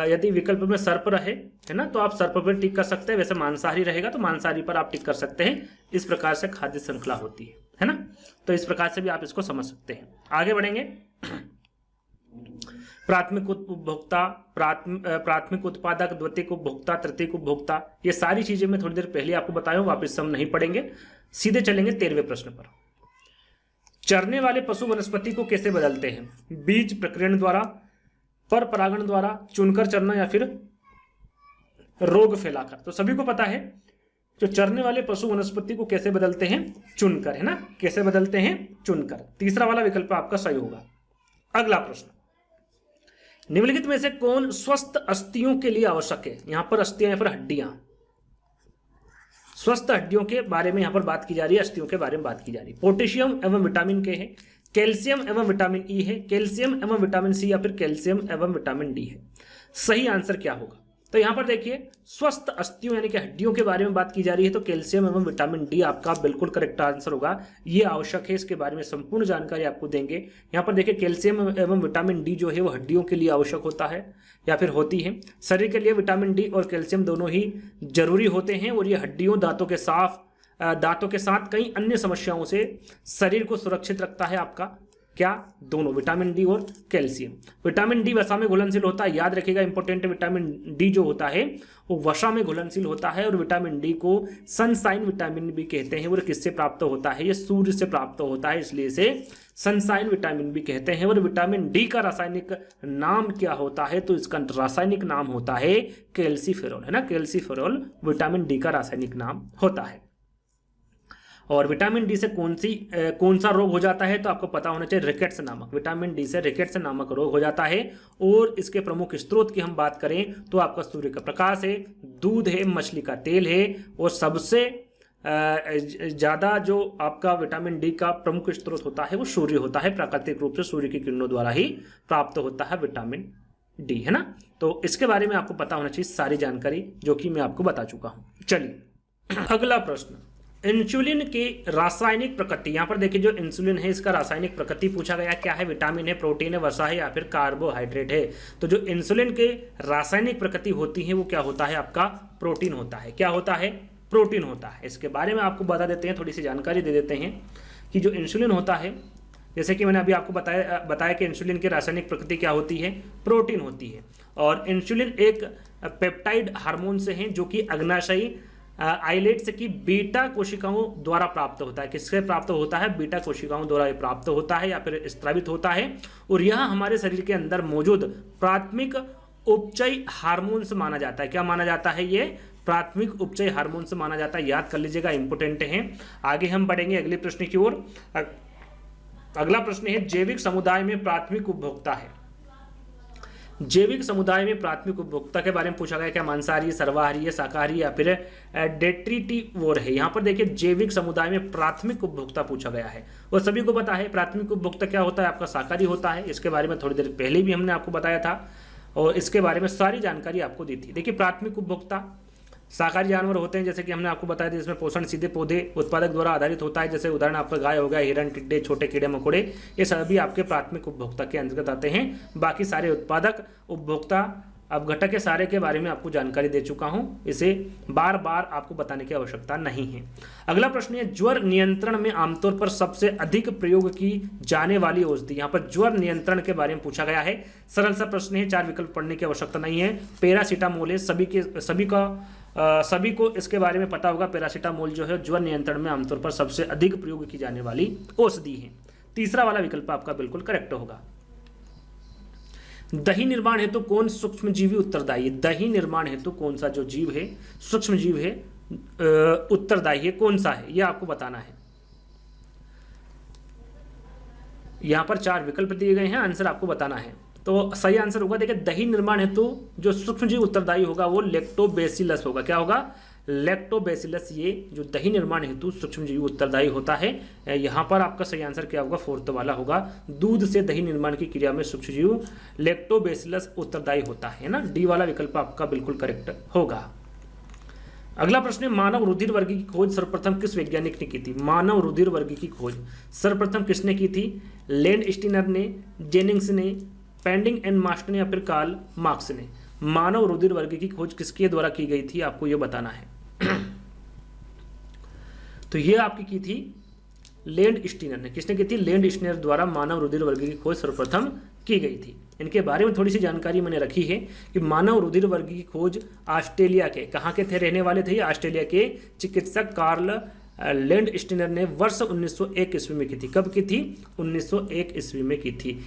यदि विकल्प में सर्प रहे, है ना, तो आप सर्प पर टिक कर सकते हैं। वैसे मांसाहारी रहेगा तो मांसाहारी पर आप टिक कर सकते हैं। इस प्रकार से खाद्य श्रृंखला होती है ना। तो इस प्रकार से भी आप इसको समझ सकते हैं। आगे बढ़ेंगे, प्राथमिक उपभोक्ता, प्राथमिक उत्पादक, द्वितीयक उपभोक्ता, तृतीयक उपभोक्ता, ये सारी चीजें मैं थोड़ी देर पहले आपको बताया हूं, वापस हम नहीं पढ़ेंगे, सीधे चलेंगे 13वें प्रश्न पर। चरने वाले पशु वनस्पति को कैसे बदलते हैं, बीज प्रकीर्ण द्वारा, पर परागण द्वारा, चुनकर चरना या फिर रोग फैलाकर। तो सभी को पता है जो चरने वाले पशु वनस्पति को कैसे बदलते हैं, चुनकर, है ना, कैसे बदलते हैं, चुनकर। तीसरा वाला विकल्प आपका सही होगा। अगला प्रश्न, निम्नलिखित में से कौन स्वस्थ अस्थियों के लिए आवश्यक है। यहां पर अस्थियां या फिर हड्डियां, स्वस्थ हड्डियों के बारे में यहां पर बात की जा रही है, अस्थियों के बारे में बात की जा रही है। पोटेशियम एवं विटामिन के है, कैल्शियम एवं विटामिन ई है, कैल्शियम एवं विटामिन सी या फिर कैल्शियम एवं विटामिन डी है। सही आंसर क्या होगा, तो यहां पर देखिए स्वस्थ अस्थियों यानी कि हड्डियों के बारे में बात की जा रही है, तो कैल्शियम एवं विटामिन डी आपका बिल्कुल करेक्ट आंसर होगा। ये आवश्यक है, इसके बारे में संपूर्ण जानकारी आपको देंगे। यहां पर देखिए कैल्शियम एवं विटामिन डी जो है वो हड्डियों के लिए आवश्यक होता है या फिर होती है। शरीर के लिए विटामिन डी और कैल्शियम दोनों ही जरूरी होते हैं और ये हड्डियों, दांतों के साथ कई अन्य समस्याओं से शरीर को सुरक्षित रखता है आपका, क्या, दोनों, विटामिन डी और कैल्शियम। विटामिन डी वसा में घुलनशील होता है, याद रखिएगा इंपॉर्टेंट है, विटामिन डी जो होता है वो वसा में घुलनशील होता है। और विटामिन डी को सनशाइन विटामिन भी कहते हैं। और किससे प्राप्त होता है, ये सूर्य से प्राप्त होता है, इसलिए इसे सनशाइन विटामिन भी कहते हैं। और विटामिन डी का रासायनिक नाम क्या होता है, तो इसका रासायनिक नाम होता है कैल्सीफेरॉल, है ना, कैल्सीफेरॉल विटामिन डी का रासायनिक नाम होता है। और विटामिन डी से कौन सा रोग हो जाता है, तो आपको पता होना चाहिए, रिकेट्स नामक, विटामिन डी से रिकेट्स नामक रोग हो जाता है। और इसके प्रमुख स्रोत की हम बात करें तो आपका सूर्य का प्रकाश है, दूध है, मछली का तेल है। और सबसे ज्यादा जो आपका विटामिन डी का प्रमुख स्रोत होता है वो सूर्य होता है, प्राकृतिक रूप से सूर्य की किरणों द्वारा ही प्राप्त होता है विटामिन डी, है ना। तो इसके बारे में आपको पता होना चाहिए सारी जानकारी, जो कि मैं आपको बता चुका हूं। चलिए अगला प्रश्न, इंसुलिन की रासायनिक प्रकृति। यहां पर देखिए जो इंसुलिन है इसका रासायनिक प्रकृति पूछा गया, क्या है, विटामिन है, प्रोटीन है, वसा है या फिर कार्बोहाइड्रेट है। तो जो इंसुलिन के रासायनिक प्रकृति होती है वो क्या होता है आपका, प्रोटीन होता है। क्या होता है, प्रोटीन होता है। इसके बारे में आपको बता देते हैं, थोड़ी सी जानकारी दे देते हैं कि जो इंसुलिन होता है, जैसे कि मैंने अभी आपको बताया कि इंसुलिन की रासायनिक प्रकृति क्या होती है, प्रोटीन होती है। और इंसुलिन एक पेप्टाइड हार्मोन से है जो कि अग्नाशयी आइलेट्स की बीटा कोशिकाओं द्वारा प्राप्त होता है। किससे प्राप्त होता है, बीटा कोशिकाओं द्वारा प्राप्त होता है या फिर स्रावित होता है। और यह हमारे शरीर के अंदर मौजूद प्राथमिक उपचयी हार्मोन से माना जाता है। क्या माना जाता है, ये प्राथमिक उपचयी हार्मोन से माना जाता है, याद कर लीजिएगा, इंपोर्टेंट है। आगे हम बढ़ेंगे अगले प्रश्न की ओर। अगला प्रश्न है, जैविक समुदाय में प्राथमिक उपभोक्ता है। जैविक समुदाय में प्राथमिक उपभोक्ता के बारे में पूछा गया, क्या मांसाहारी, सर्वाहारी, शाकाहारी या फिर डेट्रीटिवोर है। यहाँ पर देखिए जैविक समुदाय में प्राथमिक उपभोक्ता पूछा गया है और सभी को पता है प्राथमिक उपभोक्ता क्या होता है, आपका शाकाहारी होता है। इसके बारे में थोड़ी देर पहले भी हमने आपको बताया था और इसके बारे में सारी जानकारी आपको दी थी। देखिए प्राथमिक उपभोक्ता शाकाहारी जानवर होते हैं, जैसे कि हमने आपको बताया था, जिसमें पोषण सीधे पौधे उत्पादक द्वारा आधारित होता है। जैसे उदाहरण आपका गाय हो गया, हिरण, टिड्डे, छोटे कीड़े मकोड़े, ये सभी आपके प्राथमिक उपभोक्ता के अंतर्गत आते हैं। बाकी सारे उत्पादक उपभोक्ता अपघटक के सारे के बारे में आपको जानकारी दे चुका हूं, इसे बार बार आपको बताने की आवश्यकता नहीं है। अगला प्रश्न है, ज्वर नियंत्रण में आमतौर पर सबसे अधिक प्रयोग की जाने वाली औषधि। यहाँ पर ज्वर नियंत्रण के बारे में पूछा गया है। सरल सा प्रश्न है, 4 विकल्प पढ़ने की आवश्यकता नहीं है। पैरासीटामोल है, सभी को इसके बारे में पता होगा। पैरासीटामोल जो है ज्वर नियंत्रण में आमतौर पर सबसे अधिक प्रयोग की जाने वाली औषधि है। तीसरा वाला विकल्प आपका बिल्कुल करेक्ट होगा। दही निर्माण हेतु कौन सूक्ष्मजीवी उत्तरदायी है। दही निर्माण हेतु कौन सा जो जीव है, सूक्ष्म जीव है, उत्तरदायी है, कौन सा है, यह आपको बताना है। यहां पर 4 विकल्प दिए गए हैं, आंसर आपको बताना है। तो सही आंसर होगा, देखिए दही निर्माण हेतु जो सूक्ष्मजीव उत्तरदायी होगा वो लैक्टोबैसिलस होगा। क्या होगा, लैक्टोबैसिलस, ये जो दही निर्माण हेतु सूक्ष्मजीव उत्तरदायी होता है। यहाँ पर आपका सही आंसर क्या होगा, 4th वाला होगा। दूध से दही निर्माण की क्रिया में सूक्ष्मजीव लैक्टोबैसिलस उत्तरदायी होता है ना। डी वाला विकल्प आपका बिल्कुल करेक्ट होगा। अगला प्रश्न है, मानव रुधिर वर्ग की खोज सर्वप्रथम किस वैज्ञानिक ने की थी। मानव रुधिर वर्ग की खोज सर्वप्रथम किसने की थी। लैंडस्टीनर ने, जेनिंग्स ने, पेंडिंग एंड मास्टर ने या फिर कार्ल मार्क्स ने। मानव रुधिर वर्ग की खोज किसके द्वारा की गई थी, आपको यह बताना है। तो यह आपकी की थी लैंडस्टीनर ने। किसने की थी, लैंडस्टीनर द्वारा मानव रुधिर वर्ग की खोज सर्वप्रथम की गई थी। इनके बारे में थोड़ी सी जानकारी मैंने रखी है कि मानव रुधिर वर्ग की खोज ऑस्ट्रेलिया के, कहाँ के थे, रहने वाले थे, ऑस्ट्रेलिया के चिकित्सक कार्ल लैंडस्टीनर ने वर्ष 1901 ईस्वी में की थी। कब की थी, 1901 ईस्वी में की थी।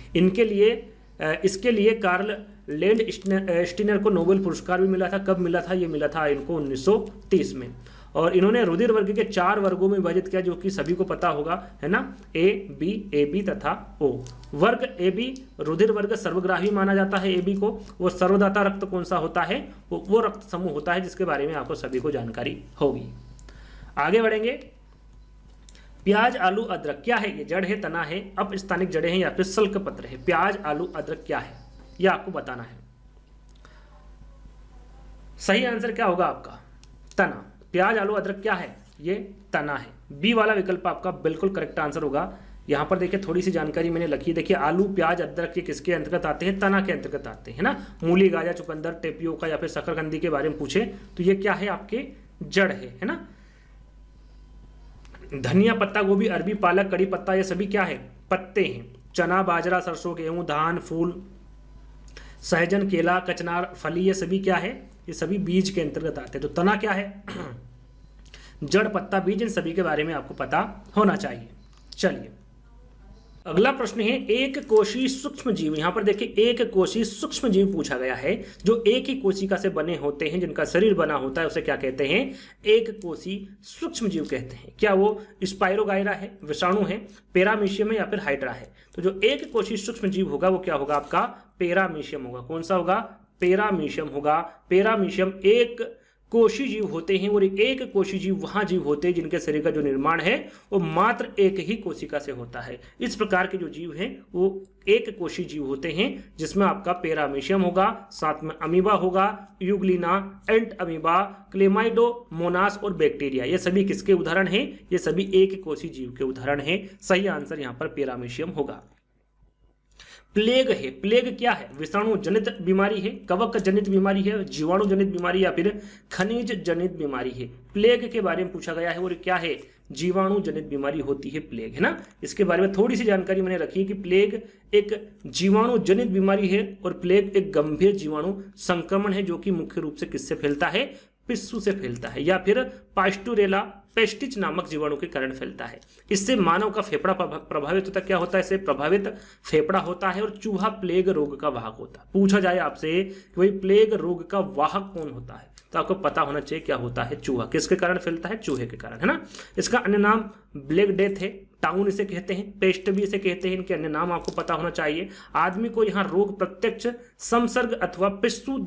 इसके लिए कार्ल लैंडस्टीनर को नोबेल पुरस्कार भी मिला था। कब मिला था, ये मिला था इनको 1930 में। और इन्होंने रुधिर वर्ग के 4 वर्गों में विभाजित किया, जो कि सभी को पता होगा, है ना, ए बी तथा ओ। वर्ग ए बी रुधिर वर्ग सर्वग्राही माना जाता है। ए बी को वो सर्वदाता रक्त कौन सा होता है, वो रक्त समूह होता है, जिसके बारे में आपको सभी को जानकारी होगी। आगे बढ़ेंगे। प्याज, आलू, अदरक क्या है, ये जड़ है, तना है, अपस्थानिक जड़ें हैं या फिर सल्क पत्र है। प्याज, आलू, अदरक क्या है, यह आपको बताना है। सही आंसर क्या होगा आपका, तना। प्याज, आलू, अदरक क्या है, ये तना है। बी वाला विकल्प आपका बिल्कुल करेक्ट आंसर होगा। यहां पर देखिए थोड़ी सी जानकारी मैंने लिखी है। देखिए आलू, प्याज, अदरक ये किसके अंतर्गत आते हैं, तना के अंतर्गत आते हैं ना। मूली, गाजर, चुकंदर, टेपियोका या फिर शकरकंदी के बारे में पूछे तो ये क्या है, आपके जड़ है ना। धनिया, पत्ता गोभी, अरबी, पालक, कड़ी पत्ता, ये सभी क्या है, पत्ते हैं। चना, बाजरा, सरसों, गेहूं, धान, फूल, सहजन, केला, कचनार, फली, ये सभी क्या है, ये सभी बीज के अंतर्गत आते हैं। तो तना क्या है, जड़, पत्ता, बीज, इन सभी के बारे में आपको पता होना चाहिए। चलिए अगला प्रश्न है, एक कोशीय सूक्ष्म जीव। यहां पर देखिए एक कोशीय सूक्ष्म जीव पूछा गया है, जो एक ही कोशिका से बने होते हैं, जिनका शरीर बना होता है, उसे क्या कहते हैं, एक कोशीय सूक्ष्म जीव कहते हैं। क्या वो स्पाइरोगाइरा है, विषाणु है, पेरामीशियम है या फिर हाइड्रा है। तो जो एक कोशीय सूक्ष्म जीव होगा वो क्या होगा, आपका पेरामीशियम होगा। कौन सा होगा, पेरामीशियम होगा। पेरामीशियम एक कोशी जीव होते हैं और एक कोशी जीव वहां जीव होते हैं जिनके शरीर का जो निर्माण है वो मात्र एक ही कोशिका से होता है। इस प्रकार के जो जीव हैं वो एक कोशी जीव होते हैं, जिसमें आपका पेरामीशियम होगा, साथ में अमीबा होगा, यूग्लिना, एंट अमीबा, क्लेमाइडोमोनास और बैक्टीरिया। ये सभी किसके उदाहरण हैं, ये सभी एक कोशी जीव के उदाहरण हैं। सही आंसर यहाँ पर पेरामीशियम होगा। प्लेग है, प्लेग क्या है, विषाणु जनित बीमारी है, कवक जनित बीमारी है, जीवाणु जनित बीमारी या फिर खनिज जनित बीमारी है। प्लेग के बारे में पूछा गया है और क्या है, जीवाणु जनित बीमारी होती है प्लेग, है ना। इसके बारे में थोड़ी सी जानकारी मैंने रखी है कि प्लेग एक जीवाणु जनित बीमारी है और प्लेग एक गंभीर जीवाणु संक्रमण है, जो कि मुख्य रूप से किससे फैलता है, पिस्सू से फैलता है या फिर पास्टुरेला पेस्टिज नामक जीवाणु के कारण फैलता है। इससे मानव का फेफड़ा प्रभावित होता है। क्या होता है? इससे प्रभावित फेफड़ा होता है। और चूहा प्लेग रोग का वाहक होता है। पूछा जाए आपसे कि भाई प्लेग रोग का वाहक कौन होता है, तो आपको पता होना चाहिए क्या होता है? चूहा। किसके कारण फैलता है? चूहे के कारण, है ना। इसका अन्य नाम ब्लैक डेथ है, टाउन इसे कहते हैं, पेस्ट भी इसे कहते हैं। इनके अन्य नाम आपको पता होना चाहिए। आदमी को यहाँ रोग प्रत्यक्ष संसर्ग अथवा पिस्सू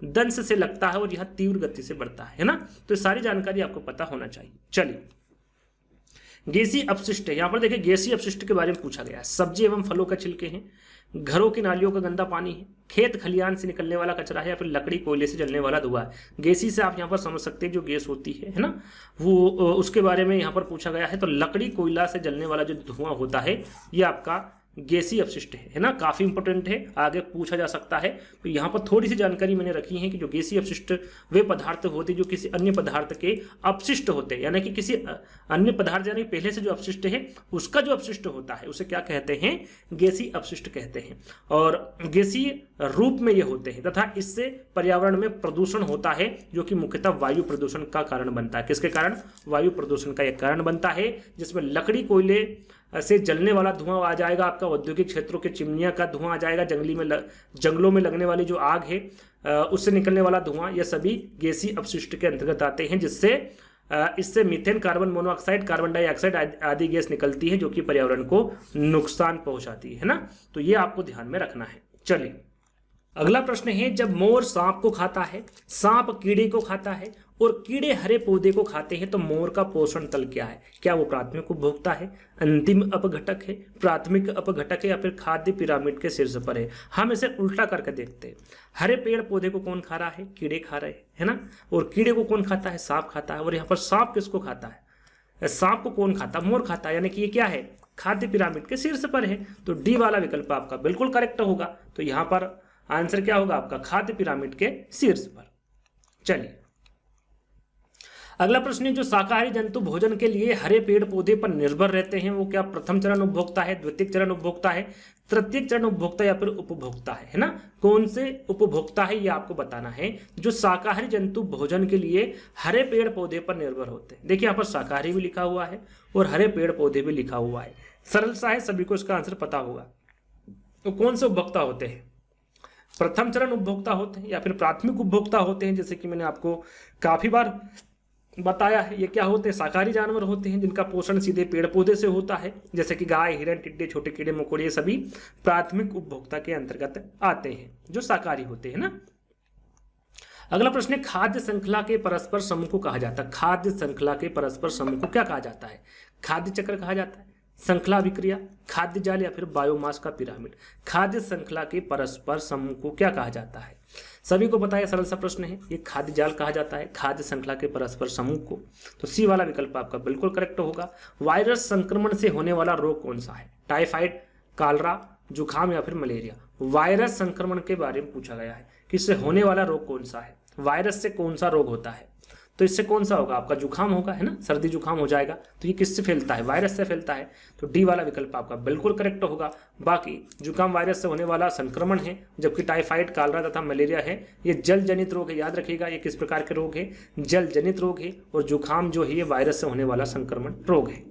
दंश से लगता है और यह तीव्र गति से बढ़ता है ना। तो सारी जानकारी आपको पता होना चाहिए। चलिए, गैसीय अपशिष्ट है। यहाँ पर देखिए गैसीय अपशिष्ट के बारे में पूछा गया है। सब्जी एवं फलों का छिलके हैं, घरों की नालियों का गंदा पानी है, खेत खलियान से निकलने वाला कचरा है, या फिर लकड़ी कोयले से जलने वाला धुआं है। गैसी से आप यहाँ पर समझ सकते हैं जो गैस होती है ना, वो उसके बारे में यहाँ पर पूछा गया है। तो लकड़ी कोयला से जलने वाला जो धुआं होता है ये आपका गैसीय अपशिष्ट है ना। काफी इंपॉर्टेंट है, आगे पूछा जा सकता है। तो यहाँ पर थोड़ी सी जानकारी मैंने रखी है कि जो गैसीय अपशिष्ट वे पदार्थ होते जो किसी अन्य पदार्थ के अपशिष्ट होते हैं, यानी कि किसी अन्य पदार्थ यानी पहले से जो अपशिष्ट है उसका जो अपशिष्ट होता है उसे क्या कहते हैं? गैसीय अपशिष्ट कहते हैं। और गैसीय रूप में ये होते हैं तथा इससे पर्यावरण में प्रदूषण होता है जो कि मुख्यतः वायु प्रदूषण का कारण बनता है। किसके कारण? वायु प्रदूषण का एक कारण बनता है, जिसमें लकड़ी कोयले से जलने वाला धुआं आ जाएगा, आपका औद्योगिक क्षेत्रों के चिमनियां का धुआं आ जाएगा, जंगलों में लगने वाली जो आग है उससे निकलने वाला धुआं, ये सभी गैसीय अपशिष्ट के अंतर्गत आते हैं। जिससे इससे methane, carbon monoxide, carbon dioxide आदि गैस निकलती है जो कि पर्यावरण को नुकसान पहुंचाती है ना। तो ये आपको ध्यान में रखना है। चलिए, अगला प्रश्न है, जब मोर सांप को खाता है, सांप कीड़े को खाता है और कीड़े हरे पौधे को खाते हैं तो मोर का पोषण तल क्या है? क्या वो प्राथमिक उपभोक्ता है, अंतिम अपघटक है, प्राथमिक अपघटक है, या फिर खाद्य पिरामिड के शीर्ष पर है? हम इसे उल्टा करके देखते हैं। हरे पेड़ पौधे को कौन खा रहा है? कीड़े खा रहे हैं, है ना। और कीड़े को कौन खाता है? सांप खाता है। और यहाँ पर सांप किसको खाता है? सांप को कौन खाता है? मोर खाता है। यानी कि ये क्या है? खाद्य पिरामिड के शीर्ष पर है। तो डी वाला विकल्प आपका बिल्कुल करेक्ट होगा। तो यहाँ पर आंसर क्या होगा आपका? खाद्य पिरामिड के शीर्ष पर। चलिए, अगला प्रश्न है, जो शाकाहारी जंतु भोजन के लिए हरे पेड़ पौधे पर निर्भर रहते हैं वो क्या प्रथम चरण उपभोक्ता है, द्वितीय चरण उपभोक्ता है, तृतीय चरण उपभोक्ता या फिर उपभोक्ता है ना। कौन से उपभोक्ता है ये आपको बताना है। जो शाकाहारी जंतु भोजन के लिए हरे पेड़ पौधे पर निर्भर होते हैं। देखिए यहाँ पर शाकाहारी भी लिखा हुआ है और हरे पेड़ पौधे भी लिखा हुआ है। सरल सा है, सभी को इसका आंसर पता होगा। तो कौन से उपभोक्ता होते हैं? प्रथम चरण उपभोक्ता होते हैं या फिर प्राथमिक उपभोक्ता होते हैं। जैसे कि मैंने आपको काफी बार बताया है, ये क्या होते हैं? शाकाहारी जानवर होते हैं जिनका पोषण सीधे पेड़ पौधे से होता है, जैसे कि गाय, हिरण, टिड्डे, छोटे कीड़े मकोड़े, ये सभी प्राथमिक उपभोक्ता के अंतर्गत आते हैं जो शाकाहारी होते हैं ना। अगला प्रश्न है, खाद्य श्रृंखला के परस्पर समूह को कहा जाता है। खाद्य श्रृंखला के परस्पर समूह को क्या कहा जाता है? खाद्य चक्र कहा जाता है, श्रृंखला अभिक्रिया, खाद्य जाल या फिर बायोमास का पिरामिड। खाद्य श्रृंखला के परस्पर समूह को क्या कहा जाता है? सभी को पता है, सरल सा प्रश्न है। ये खाद्य जाल कहा जाता है खाद्य श्रृंखला के परस्पर समूह को। तो सी वाला विकल्प आपका बिल्कुल करेक्ट होगा। वायरस संक्रमण से होने वाला रोग कौन सा है? टाइफाइड, कालरा, जुखाम या फिर मलेरिया। वायरस संक्रमण के बारे में पूछा गया है कि इससे होने वाला रोग कौन सा है, वायरस से कौन सा रोग होता है। तो इससे कौन सा होगा? आपका जुखाम होगा, है ना, सर्दी जुखाम हो जाएगा। तो ये किससे फैलता है? वायरस से फैलता है। तो डी वाला विकल्प आपका बिल्कुल करेक्ट होगा। बाकी जुखाम वायरस से होने वाला संक्रमण है, जबकि टाइफाइड, कालरा तथा मलेरिया है ये जल जनित रोग है। याद रखिएगा ये किस प्रकार के रोग है? जल जनित रोग है। और जुखाम जो है ये वायरस से होने वाला संक्रमण रोग है।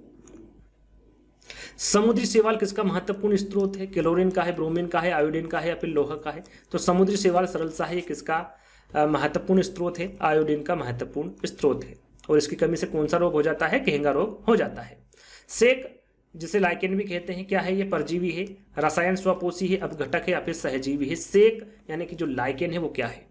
समुद्री शैवाल किसका महत्वपूर्ण स्रोत है? क्लोरीन का है, ब्रोमीन का है, आयोडीन का है या फिर लोहा का है? तो समुद्री शैवाल सरल सा है, ये किसका महत्वपूर्ण स्रोत है? आयोडीन का महत्वपूर्ण स्रोत है। और इसकी कमी से कौन सा रोग हो जाता है? घेंगा रोग हो जाता है। सेक, जिसे लाइकेन भी कहते हैं, क्या है? ये परजीवी है, रसायन स्वपोषी है, अपघटक है या फिर सहजीवी है। सेक यानी कि जो लाइकेन है वो क्या है?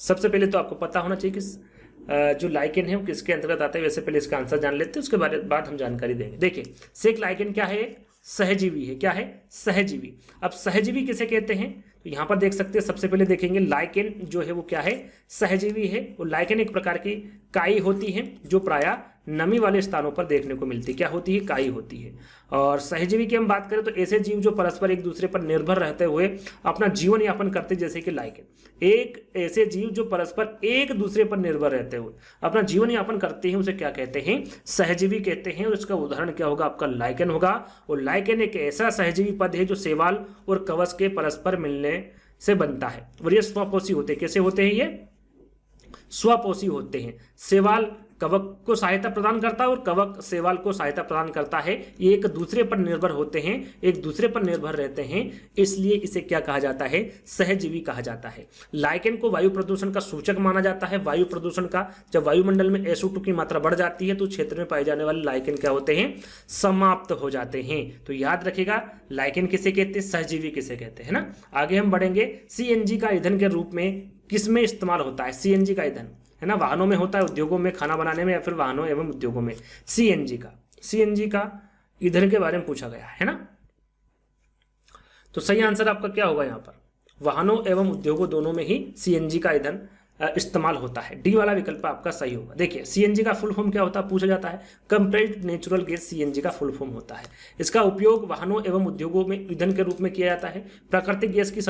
सबसे पहले तो आपको पता होना चाहिए कि जो लाइकेन है वो किसके अंतर्गत आता है। वैसे पहले इसका आंसर जान लेते हैं, उसके बाद हम जानकारी देंगे। देखिए, सेक लाइकेन क्या है? सहजीवी है। क्या है? सहजीवी। अब सहजीवी किसे कहते हैं? तो यहाँ पर देख सकते हैं, सबसे पहले देखेंगे लाइकेन जो है वो क्या है? सहजीवी है। और लाइकेन एक प्रकार की काई होती है जो प्रायः नमी वाले स्थानों पर देखने को मिलती है। क्या होती है? काई होती है। और सहजीवी की हम बात करें तो ऐसे जीव जो परस्पर एक दूसरे पर निर्भर रहते हुए अपना जीवन यापन करते, जैसे कि लाइकेन। एक ऐसे जीव जो परस्पर एक दूसरे पर निर्भर रहते हुए अपना जीवन यापन करते हैं उसे क्या कहते हैं? सहजीवी कहते हैं। और इसका उदाहरण क्या होगा? आपका लाइकेन होगा। और लाइकेन एक ऐसा सहजीवी पद है जो शैवाल और कवच के परस्पर मिलने से बनता है। और ये स्वपोषी होते हैं। कैसे होते हैं? ये स्वपोषी होते हैं। शैवाल कवक को सहायता प्रदान करता है और कवक शैवाल को सहायता प्रदान करता है। ये एक दूसरे पर निर्भर होते हैं, एक दूसरे पर निर्भर रहते हैं, इसलिए इसे क्या कहा जाता है, सहजीवी कहा जाता है। लाइकेन को वायु प्रदूषण का सूचक माना जाता है। वायु प्रदूषण का, जब वायुमंडल में SO2 की मात्रा बढ़ जाती है तो क्षेत्र में पाए जाने वाले लाइकेन क्या होते हैं, समाप्त हो जाते हैं। तो याद रखिएगा लाइकेन किसे कहते हैं, सहजीवी किसे कहते हैं ना। आगे हम बढ़ेंगे। CNG का ईंधन के रूप में किसमें इस्तेमाल होता है, CNG का ईंधन है ना, वाहनों में होता है, उद्योगों में, खाना बनाने में, या फिर वाहनों एवं उद्योगों में। CNG का ईंधन के बारे में पूछा गया है ना। तो सही आंसर आपका क्या होगा यहाँ पर, वाहनों एवं उद्योगों दोनों में ही CNG का ईंधन इस्तेमाल होता है। डी वाला विकल्प आपका सही होगा। देखिए CNG का फुल फॉर्म क्या होता है पूछा जाता है, कंप्रेस्ड नेचुरल गैस CNG का फुल फॉर्म होता है। इसका उपयोग वाहनों एवं उद्योगों में ईंधन के रूप में किया जाता है। प्राकृतिक गैस की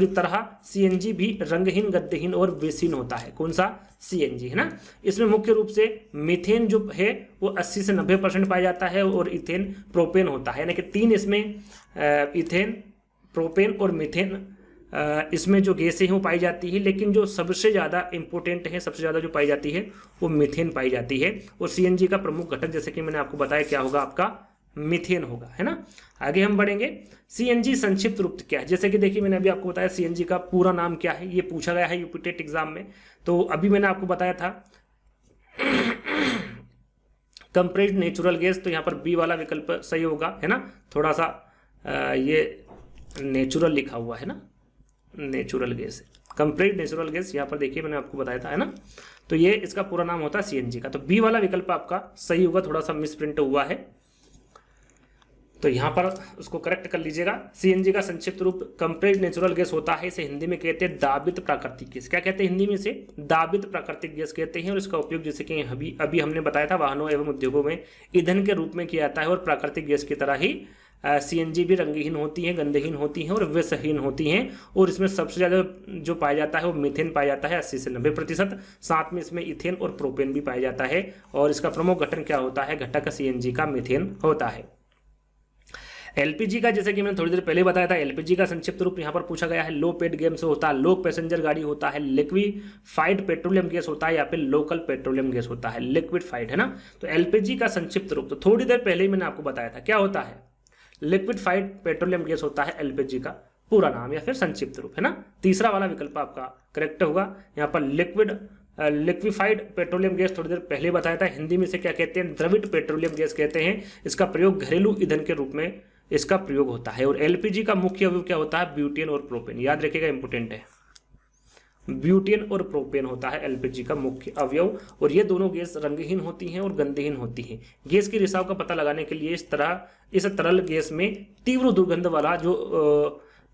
तरह CNG भी रंगहीन, गंधहीन और बेसिन होता है। कौन सा, CNG है ना। इसमें मुख्य रूप से मीथेन जो है वो 80 से 90% पाया जाता है और इथेन, प्रोपेन होता है, यानी कि तीन इसमें इथेन, प्रोपेन और मीथेन इसमें जो गैसें हैं वो पाई जाती है। लेकिन जो सबसे ज़्यादा इंपॉर्टेंट है, सबसे ज़्यादा जो पाई जाती है वो मीथेन पाई जाती है। और CNG का प्रमुख घटक जैसे कि मैंने आपको बताया क्या होगा, आपका मीथेन होगा, है ना। आगे हम बढ़ेंगे। CNG संक्षिप्त रूप क्या है, जैसे कि देखिए मैंने अभी आपको बताया CNG का पूरा नाम क्या है, ये पूछा गया है यूपी टेट एग्जाम में। तो अभी मैंने आपको बताया था कंप्रेस्ड नेचुरल गैस, तो यहाँ पर बी वाला विकल्प सही होगा, है ना। थोड़ा सा ये नेचुरल लिखा हुआ है ना, natural gas, compressed natural gas, यहाँ पर देखिए मैंने आपको बताया था, है ना। तो ये इसका पूरा नाम होता है CNG का। तो बी वाला विकल्प आपका सही होगा, थोड़ा सा मिसप्रिंट हुआ है तो यहाँ पर उसको करेक्ट कर लीजिएगा। CNG का संक्षिप्त रूप कंप्रेस्ड नेचुरल गैस होता है। इसे हिंदी में कहते हैं दाबित प्राकृतिक गैस। क्या कहते हैं हिंदी में, इसे दाबित प्राकृतिक गैस कहते हैं। और इसका उपयोग जैसे कि अभी हमने बताया था वाहनों एवं उद्योगों में ईंधन के रूप में किया जाता है। और प्राकृतिक गैस की तरह ही CNG भी रंगहीन होती हैं, गंधहीन होती हैं और विषहीन होती हैं। और इसमें सबसे ज़्यादा जो पाया जाता है वो मीथेन पाया जाता है 80 से 90%। साथ में इसमें इथेन और प्रोपेन भी पाया जाता है। और इसका प्रमुख गठन क्या होता है, घटक CNG का मीथेन होता है। LPG का, जैसे कि मैंने थोड़ी देर पहले बताया था, LPG का संक्षिप्त रूप यहाँ पर पूछा गया है। लो पेड गैस होता है, लो पैसेंजर गाड़ी होता है, लिक्विफाइड पेट्रोलियम गैस होता है, या फिर लोकल पेट्रोलियम गैस होता है, लिक्विडफाइड, है ना। तो LPG का संक्षिप्त रूप तो थोड़ी देर पहले ही मैंने आपको बताया था, क्या होता है, लिक्विडफाइड पेट्रोलियम गैस होता है LPG का पूरा नाम या फिर संक्षिप्त रूप, है ना। तीसरा वाला विकल्प आपका करेक्ट होगा। यहाँ पर लिक्विफाइड पेट्रोलियम गैस थोड़ी देर पहले बताया था, हिंदी में इसे क्या कहते हैं, द्रवित पेट्रोलियम गैस कहते हैं। इसका प्रयोग घरेलू ईंधन के रूप में इसका प्रयोग होता है। और LPG का मुख्य अवयव क्या होता है, ब्यूटेन और प्रोपेन। याद रखिएगा, इंपोर्टेंट है, ब्यूटेन और प्रोपेन होता है LPG का मुख्य अवयव। और ये दोनों गैस रंगहीन होती हैं और गंधहीन होती हैं। गैस की रिसाव का पता लगाने के लिए इस तरल गैस में तीव्र दुर्गंध वाला जो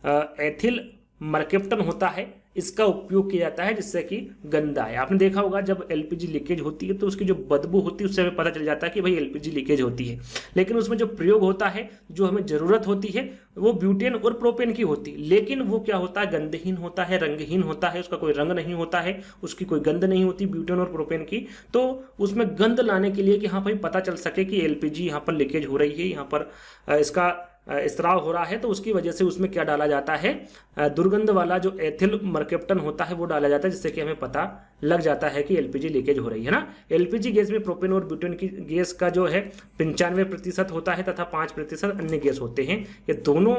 एथिल मर्केप्टन होता है, इसका उपयोग किया जाता है जिससे कि गंध आए। आपने देखा होगा जब LPG लीकेज होती है तो उसकी जो बदबू होती है उससे हमें पता चल जाता है कि भाई LPG लीकेज होती है। लेकिन उसमें जो प्रयोग होता है, जो हमें जरूरत होती है, वो ब्यूटेन और प्रोपेन की होती है। लेकिन वो क्या होता है, गंधहीन होता है, रंगहीन होता है, उसका कोई रंग नहीं होता है, उसकी कोई गंध नहीं होती ब्यूटेन और प्रोपेन की। तो उसमें गंध लाने के लिए कि हाँ भाई पता चल सके कि LPG यहाँ पर लीकेज हो रही है, यहाँ पर इसका स्त्राव हो रहा है, तो उसकी वजह से उसमें क्या डाला जाता है, दुर्गंध वाला जो एथिल मर्केप्टन होता है वो डाला जाता है, जिससे कि हमें पता लग जाता है कि LPG लीकेज हो रही है ना। LPG गैस में प्रोपेन और ब्यूटेन की गैस का जो है 95% होता है तथा 5% अन्य गैस होते हैं। ये दोनों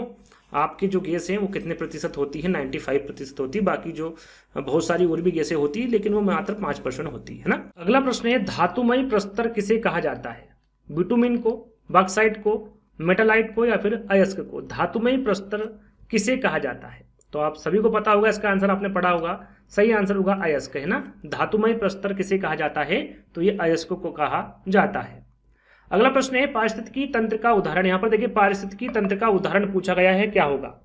आपकी जो गैस है वो कितने प्रतिशत होती है, 95% होती है। बाकी जो बहुत सारी और भी गैसें होती है लेकिन वो मात्र 5% होती है ना। अगला प्रश्न है, धातुमयी प्रस्तर किसे कहा जाता है, बिटुमिन को, बॉक्साइट को, मेटालाइट को, या फिर अयस्क को। धातुमयी प्रस्तर किसे कहा जाता है, तो आप सभी को पता होगा, इसका आंसर आपने पढ़ा होगा। सही आंसर होगा अयस्क, है ना। धातुमयी प्रस्तर किसे कहा जाता है, तो ये अयस्क को कहा जाता है। अगला प्रश्न है, पारिस्थितिकी तंत्र का उदाहरण। यहां पर देखिए पारिस्थितिकी तंत्र का उदाहरण पूछा गया है, क्या होगा,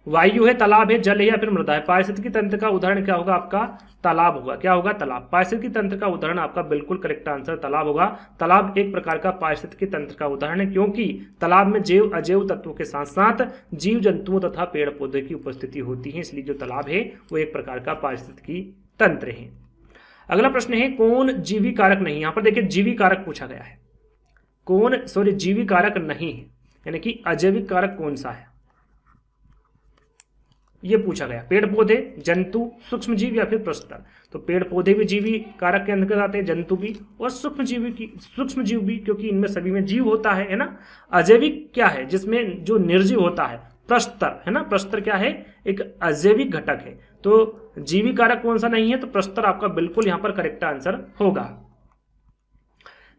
वायु है, तालाब है, जल है, या फिर मृदा है। पारिस्थितिकी तंत्र का उदाहरण क्या होगा, आपका तालाब होगा। क्या होगा, तालाब। पारिस्थितिकी तंत्र का उदाहरण आपका बिल्कुल करेक्ट आंसर तालाब होगा। तालाब एक प्रकार का पारिस्थितिकी तंत्र का उदाहरण है, क्योंकि तालाब में जैव अजैव तत्वों के साथ साथ जीव जंतुओं तथा पेड़ पौधे की उपस्थिति होती है, इसलिए जो तालाब है वो एक प्रकार का पारिस्थितिकी तंत्र है। अगला प्रश्न है, कौन जीवी कारक नहीं। यहां पर देखिए जीवी कारक पूछा गया है, जीवी कारक नहीं है, यानी कि अजैविक कारक कौन सा है। ये पूछा गया, पेड़ पौधे, जंतु, सूक्ष्म जीव या फिर प्रस्तर। तो पेड़ पौधे भी जीवी कारक के अंतर्गत आते हैं, जंतु भी और सूक्ष्म जीव भी, क्योंकि इनमें सभी में जीव होता है ना। अजैविक क्या है, जिसमें जो निर्जीव होता है, प्रस्तर है ना। प्रस्तर क्या है, एक अजैविक घटक है। तो जीवी कारक कौन सा नहीं है, तो प्रस्तर आपका बिल्कुल यहां पर करेक्ट आंसर होगा।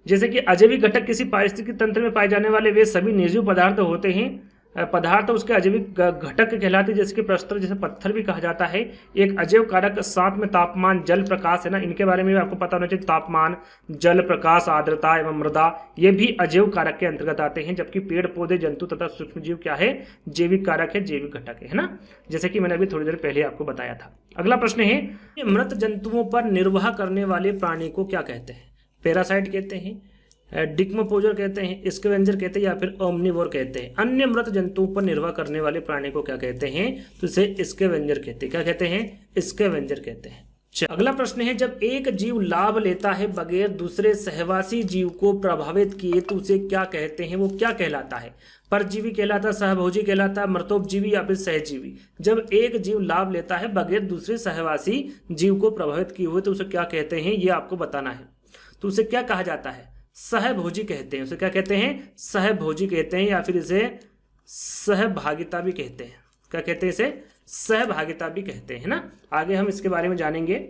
जैसे कि अजैविक घटक किसी पारिस्थितिक तंत्र में पाए जाने वाले वे सभी निर्जीव पदार्थ होते हैं, पदार्थ उसके अजैविक घटक कहलाते हैं, जैसे कि प्रस्तर, जैसे पत्थर भी कहा जाता है। एक अजैव कारक, साथ में तापमान, जल, प्रकाश है ना, इनके बारे में भी आपको पता होना चाहिए। तापमान, जल, प्रकाश, आर्द्रता एवं मृदा, ये भी अजैव कारक के अंतर्गत आते हैं। जबकि पेड़ पौधे, जंतु तथा सूक्ष्म जीव क्या है, जैविक कारक है, जैविक घटक है ना, जैसे कि मैंने अभी थोड़ी देर पहले आपको बताया था। अगला प्रश्न है, मृत जंतुओं पर निर्वाह करने वाले प्राणी को क्या कहते हैं? पैरासाइट कहते हैं, डिकम्पोजर कहते हैं, स्कैवेंजर कहते हैं या फिर ओमनिवोर कहते हैं। अन्य मृत जंतुओं पर निर्वाह करने वाले प्राणी को क्या कहते हैं? तो इसे स्कैवेंजर कहते हैं। क्या कहते हैं? स्कैवेंजर कहते हैं। अगला प्रश्न है, जब एक जीव लाभ लेता है बगैर दूसरे सहवासी जीव को प्रभावित किए तो उसे क्या कहते हैं? वो क्या कहलाता है? परजीवी कहलाता, सहभोजी कहलाता, मृतोपजीवी या फिर सहजीवी। जब एक जीव लाभ लेता है बगैर दूसरे सहवासी जीव को प्रभावित किए हुए तो उसे क्या कहते हैं, ये आपको बताना है। तो उसे क्या कहा जाता है? सहभोजी कहते हैं। उसे क्या कहते हैं? सहभोजी कहते हैं, या फिर इसे सहभागिता भी कहते हैं। क्या कहते हैं? इसे सहभागिता भी कहते हैं ना। आगे हम इसके बारे में जानेंगे।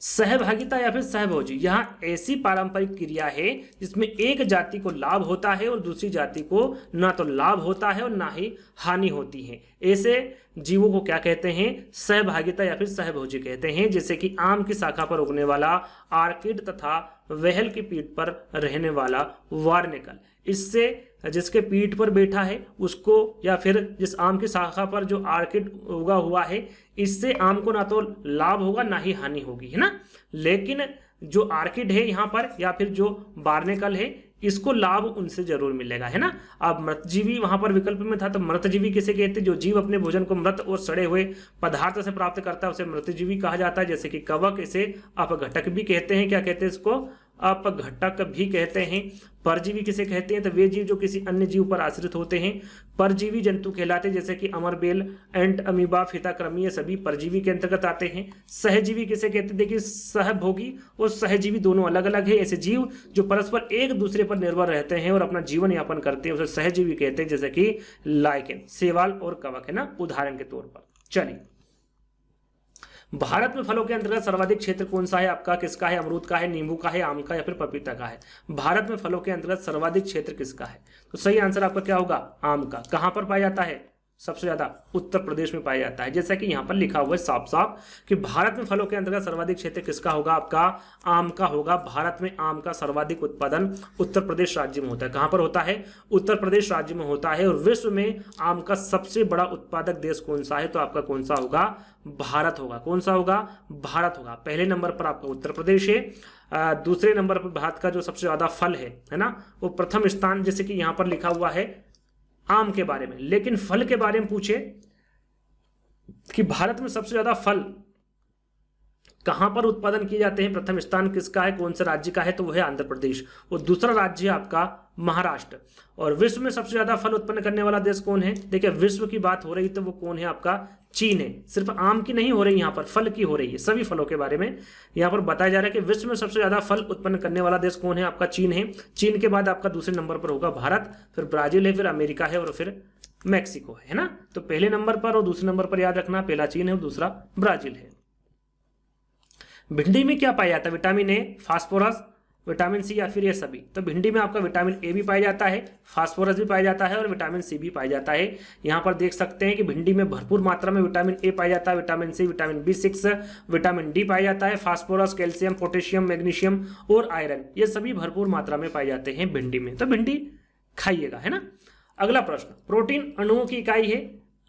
सहभागिता या फिर सहभोजी, यहाँ ऐसी पारंपरिक क्रिया है जिसमें एक जाति को लाभ होता है और दूसरी जाति को ना तो लाभ होता है और ना ही हानि होती है। ऐसे जीवों को क्या कहते हैं? सहभागिता या फिर सहभोजी कहते हैं। जैसे कि आम की शाखा पर उगने वाला आर्किड तथा वहल की पीठ पर रहने वाला वार्निकल। इससे जिसके पीठ पर बैठा है उसको, या फिर जिस आम की शाखा पर जो आर्किड उगा हुआ है, इससे आम को ना तो लाभ होगा ना ही हानि होगी, है ना। लेकिन जो आर्किड है यहाँ पर या फिर जो बार्नेकल है, इसको लाभ उनसे जरूर मिलेगा, है ना। अब मृतजीवी वहां पर विकल्प में था, तो मृतजीवी किसे कहते हैं? जो जीव अपने भोजन को मृत और सड़े हुए पदार्थ से प्राप्त करता है उसे मृतजीवी कहा जाता है। जैसे कि कवक, इसे अपघटक भी कहते हैं। क्या कहते हैं इसको? अपघटक भी कहते हैं। परजीवी किसे कहते हैं? तो वे जीव जो किसी अन्य जीव पर आश्रित होते हैं परजीवी जंतु कहलाते हैं। जैसे कि अमरबेल, एंट, अमीबा, फीताक्रमी, ये सभी परजीवी के अंतर्गत आते हैं। सहजीवी किसे कहते हैं? देखिए, सहभोगी और सहजीवी दोनों अलग अलग है। ऐसे जीव जो परस्पर एक दूसरे पर निर्भर रहते हैं और अपना जीवन यापन करते हैं उसे सहजीवी कहते हैं। जैसे कि लाइकेन, सेवाल और कवक, है ना, उदाहरण के तौर पर। चलिए, भारत में फलों के अंतर्गत सर्वाधिक क्षेत्र कौन सा है आपका? किसका है? अमरूद का है, नींबू का है, आम का या फिर पपीता का है? भारत में फलों के अंतर्गत सर्वाधिक क्षेत्र किसका है? तो सही आंसर आपका क्या होगा? आम का। कहां पर पाया जाता है? सबसे ज्यादा उत्तर प्रदेश में पाया जाता है। जैसा कि यहाँ पर लिखा हुआ है साफ साफ कि भारत में फलों के अंतर्गत सर्वाधिक क्षेत्र किसका होगा? आपका आम का होगा। भारत में आम का सर्वाधिक उत्पादन उत्तर प्रदेश राज्य में होता है। कहां पर होता है? उत्तर प्रदेश राज्य में होता है। और विश्व में आम का सबसे बड़ा उत्पादक देश कौन सा है? तो आपका कौन सा होगा? भारत होगा। कौन सा होगा? भारत होगा। पहले नंबर पर आपका उत्तर प्रदेश है। दूसरे नंबर पर भारत का जो सबसे ज्यादा फल है ना, वो प्रथम स्थान, जैसे कि यहां पर लिखा हुआ है आम के बारे में। लेकिन फल के बारे में पूछे कि भारत में सबसे ज्यादा फल कहां पर उत्पादन किए जाते हैं, प्रथम स्थान किसका है, कौन से राज्य का है? तो वो है आंध्र प्रदेश। और दूसरा राज्य है आपका महाराष्ट्र। और विश्व में सबसे ज्यादा फल उत्पन्न करने वाला देश कौन है? देखिए, विश्व की बात हो रही तो वो कौन है? आपका चीन है। सिर्फ आम की नहीं हो रही, यहाँ पर फल की हो रही है। सभी फलों के बारे में यहाँ पर बताया जा रहा है कि विश्व में सबसे ज्यादा फल उत्पन्न करने वाला देश कौन है? आपका चीन है। चीन के बाद आपका दूसरे नंबर पर होगा भारत, फिर ब्राजील है, फिर अमेरिका है और फिर मैक्सिको है ना। तो पहले नंबर पर और दूसरे नंबर पर याद रखना, पहला चीन है और दूसरा ब्राजील है। भिंडी में क्या पाया जाता है? Vitamin A, phosphorus, vitamin C या फिर ये सभी? तो भिंडी में आपका विटामिन ए भी पाया जाता है, फास्फोरस भी पाया जाता है और विटामिन सी भी पाया जाता है। यहाँ पर देख सकते हैं कि भिंडी में भरपूर मात्रा में विटामिन ए पाया जाता है, vitamin C, vitamin B6, vitamin D पाया जाता है, फास्फोरस, कैल्शियम, पोटेशियम, मैग्नीशियम और आयरन, ये सभी भरपूर मात्रा में पाए जाते हैं भिंडी में। तो भिंडी खाइएगा, है ना। अगला प्रश्न, प्रोटीन अणुओं की इकाई है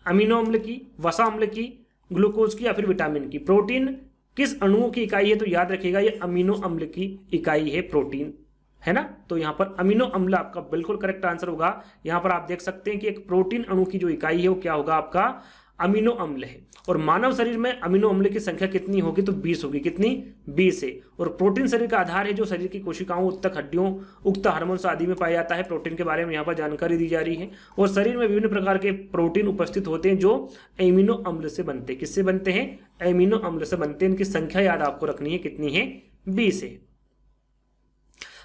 अमीनो अम्ल की, वसा अम्ल की, ग्लूकोज की या फिर विटामिन की? प्रोटीन किस अणुओं की इकाई है? तो याद रखिएगा ये अमीनो अम्ल की इकाई है प्रोटीन, है ना। तो यहां पर अमीनो अम्ल आपका बिल्कुल करेक्ट आंसर होगा। यहां पर आप देख सकते हैं कि एक प्रोटीन अणु की जो इकाई है वो क्या होगा? आपका अमीनो अम्ल है। और मानव शरीर में अमीनो अम्ल की संख्या कितनी होगी? तो 20 होगी। कितनी? 20 है। और प्रोटीन शरीर का आधार है जो शरीर की कोशिकाओं, उत्तक, हड्डियों, उक्त हार्मोन्स आदि में पाया जाता है। प्रोटीन के बारे में यहाँ पर जानकारी दी जा रही है। और शरीर में विभिन्न प्रकार के प्रोटीन उपस्थित होते हैं जो एमिनो अम्ल से बनते हैं। किससे बनते हैं? एमिनो अम्ल से बनते हैं। इनकी संख्या याद आपको रखनी है, कितनी है? 20 है।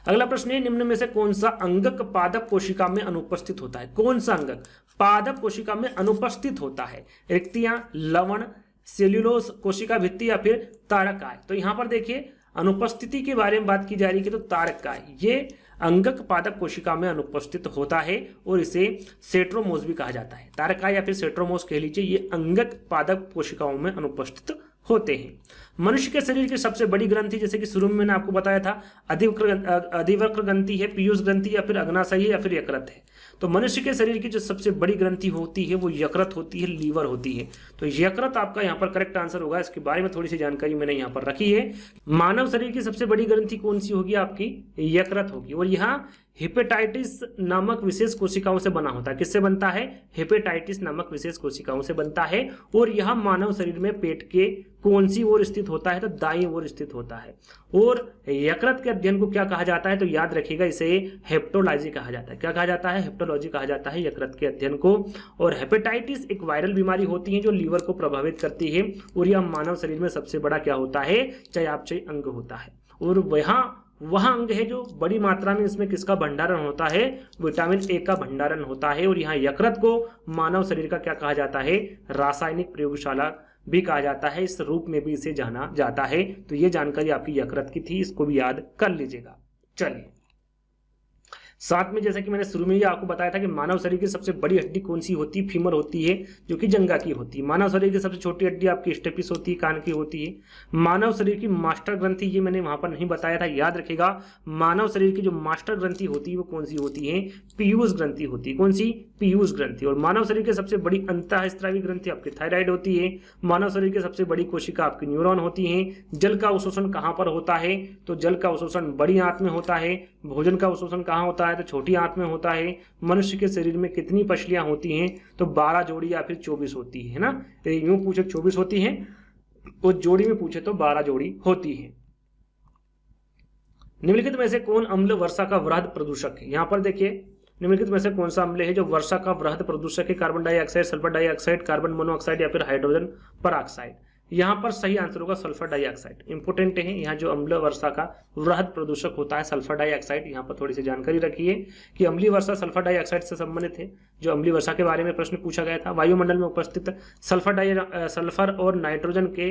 अगला प्रश्न है, निम्न में से कौन सा अंगक पादप कोशिका में अनुपस्थित होता है? कौन सा अंगक पादप कोशिका में अनुपस्थित होता है? रिक्तियां, लवण, सेल्यूलोज, कोशिका भित्ति या फिर तारकाय? तो यहां पर देखिए अनुपस्थिति के बारे में बात की जा रही है कि तो तारकाय ये अंगक पादप कोशिका में अनुपस्थित होता है और इसे सेट्रोमोस भी कहा जाता है। तारकाय या फिर सेट्रोमोस कह लीजिए, ये अंगक पादप कोशिकाओं में अनुपस्थित होते हैं। मनुष्य के शरीर की सबसे बड़ी ग्रंथि, जैसे कि शुरू में मैंने आपको बताया था, अधिवक्र ग्रंथि है, पीयूष ग्रंथि या फिर अग्नाशयी या फिर यकृत है। तो मनुष्य के शरीर की जो सबसे बड़ी ग्रंथि होती है वो यकृत होती है, लीवर होती है। तो यकृत आपका यहाँ पर करेक्ट आंसर होगा। इसके बारे में थोड़ी सी जानकारी मैंने यहाँ पर रखी है। मानव शरीर की सबसे बड़ी ग्रंथि कौन सी होगी? आपकी यकृत होगी। और यहाँ हेपेटाइटिस नामक विशेष कोशिकाओं से बना होता है। किससे बनता है? हेपेटाइटिस नामक विशेष कोशिकाओं से बनता है। और यह मानव शरीर में पेट के कौन सी ओर स्थित होता है? तो दाईं ओर स्थित होता है। और यकृत के अध्ययन को क्या कहा जाता है? तो याद रखिएगा, इसे हेप्टोलॉजी कहा जाता है। क्या कहा जाता है? हेप्टोलॉजी कहा जाता है यकृत के अध्ययन को। और हेपेटाइटिस एक वायरल बीमारी होती है जो लीवर को प्रभावित करती है। और यह मानव शरीर में सबसे बड़ा क्या होता है? चयापचयी अंग होता है। और वह अंग है जो बड़ी मात्रा में इसमें किसका भंडारण होता है? विटामिन ए का भंडारण होता है। और यहाँ यकृत को मानव शरीर का क्या कहा जाता है? रासायनिक प्रयोगशाला भी कहा जाता है। इस रूप में भी इसे जाना जाता है। तो ये जानकारी आपकी यकृत की थी, इसको भी याद कर लीजिएगा। चलिए, साथ में जैसा कि मैंने शुरू में ही आपको बताया था कि मानव शरीर की सबसे बड़ी हड्डी कौन सी होती है? फीमर होती है, जो कि जंघा की होती है। मानव शरीर की सबसे छोटी हड्डी आपकी स्टेपिस होती है, कान की होती है। मानव शरीर की मास्टर ग्रंथि, ये मैंने वहां पर नहीं बताया था, याद रखिएगा। मानव शरीर की जो मास्टर ग्रंथि होती है वो कौन सी होती है? पीयूष ग्रंथि होती है। कौन सी? पीयूष ग्रंथि। और मानव शरीर की सबसे बड़ी अंतःस्रावी ग्रंथि आपकी थायराइड होती है। मानव शरीर की सबसे बड़ी कोशिका आपकी न्यूरॉन होती है। जल का अवशोषण कहां पर होता है? तो जल का अवशोषण बड़ी आंत में होता है। भोजन का अवशोषण कहां होता है? तो छोटी आंत में होता है। मनुष्य के शरीर में कितनी पसलियां होती हैं? तो 12 जोड़ी या फिर 24 होती है ना। तो यूं पूछे 24 होती हैं और जोड़ी में पूछे तो 12 जोड़ी होती है। निम्नलिखित में से कौन अम्ल वर्षा का वृहद प्रदूषक है? यहां पर देखिए, निम्नलिखित में से कौन सा अम्ल है जो वर्षा का वृहद प्रदूषक है? Carbon dioxide, sulphur dioxide, carbon monoxide या फिर हाइड्रोजन परऑक्साइड? यहाँ पर सही आंसर होगा सल्फर डाइऑक्साइड। इंपोर्टेंट है, यहाँ जो अम्ल वर्षा का वृहद प्रदूषक होता है सल्फर डाइऑक्साइड। यहाँ पर थोड़ी सी जानकारी रखिए कि अम्लीय वर्षा सल्फर डाइऑक्साइड से संबंधित है। जो अम्लीय वर्षा के बारे में प्रश्न पूछा गया था, वायुमंडल में उपस्थित सल्फर और नाइट्रोजन के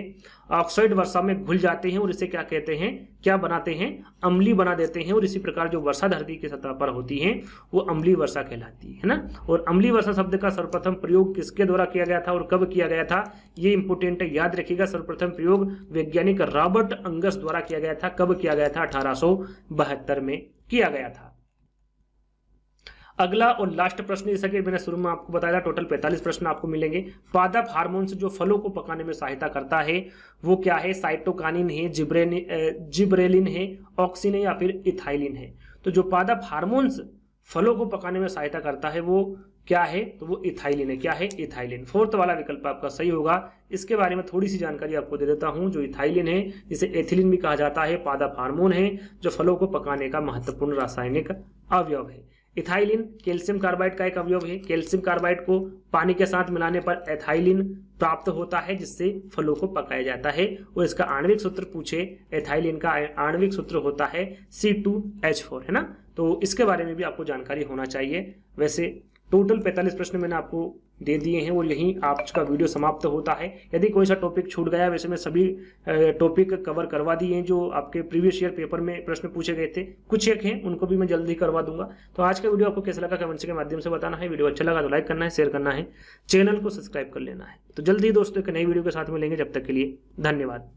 ऑक्साइड वर्षा में घुल जाते हैं और इसे क्या कहते हैं? क्या बनाते हैं? अम्लीय बना देते हैं। और इसी प्रकार जो वर्षा धरती की सतह पर होती है वो अम्लीय वर्षा कहलाती है ना। और अम्लीय वर्षा शब्द का सर्वप्रथम प्रयोग किसके द्वारा किया गया था और कब किया गया था? ये इंपोर्टेंट है, याद रखिएगा। सर्वप्रथम प्रयोग वैज्ञानिक रॉबर्ट अंगस द्वारा किया गया था। कब किया गया था? 1872 में किया गया था। अगला और लास्ट प्रश्न, जैसा कि मैंने शुरू में आपको बताया था, टोटल 45 प्रश्न आपको मिलेंगे। पादप हार्मोन्स जो फलों को पकाने में सहायता करता है वो क्या है? साइटोकानिन है, जिब्रेलिन है, ऑक्सिन है या फिर इथाइलिन है? तो जो पादप हार्मोन्स फलों को पकाने में सहायता करता है वो क्या है? तो वो इथाइलिन है। क्या है? इथाइलिन। फोर्थ वाला विकल्प आपका सही होगा। इसके बारे में थोड़ी सी जानकारी आपको दे देता हूं। जो इथाइलिन है, जिसे एथिलीन भी कहा जाता है, पादप हार्मोन है जो फलों को पकाने का महत्वपूर्ण रासायनिक अवयव है। इथाइलिन कैल्शियम कार्बाइड का एक अवयव है। कैल्शियम कार्बाइड को पानी के साथ मिलाने पर एथाइलिन प्राप्त होता है जिससे फलों को पकाया जाता है। और इसका आणविक सूत्र पूछे, एथाइलिन का आणविक सूत्र होता है C2H4, है ना। तो इसके बारे में भी आपको जानकारी होना चाहिए। वैसे टोटल 45 प्रश्न मैंने आपको दे दिए हैं और यहीं आपका वीडियो समाप्त होता है। यदि कोई सा टॉपिक छूट गया, वैसे मैं सभी टॉपिक कवर करवा दिए हैं जो आपके प्रीवियस ईयर पेपर में प्रश्न पूछे गए थे। कुछ एक हैं उनको भी मैं जल्दी करवा दूंगा। तो आज का वीडियो आपको कैसा लगा कमेंट्स के माध्यम से बताना है। वीडियो अच्छा लगा तो लाइक करना है, शेयर करना है, चैनल को सब्सक्राइब कर लेना है। तो जल्दी दोस्तों एक नई वीडियो के साथ मिलेंगे, जब तक के लिए धन्यवाद।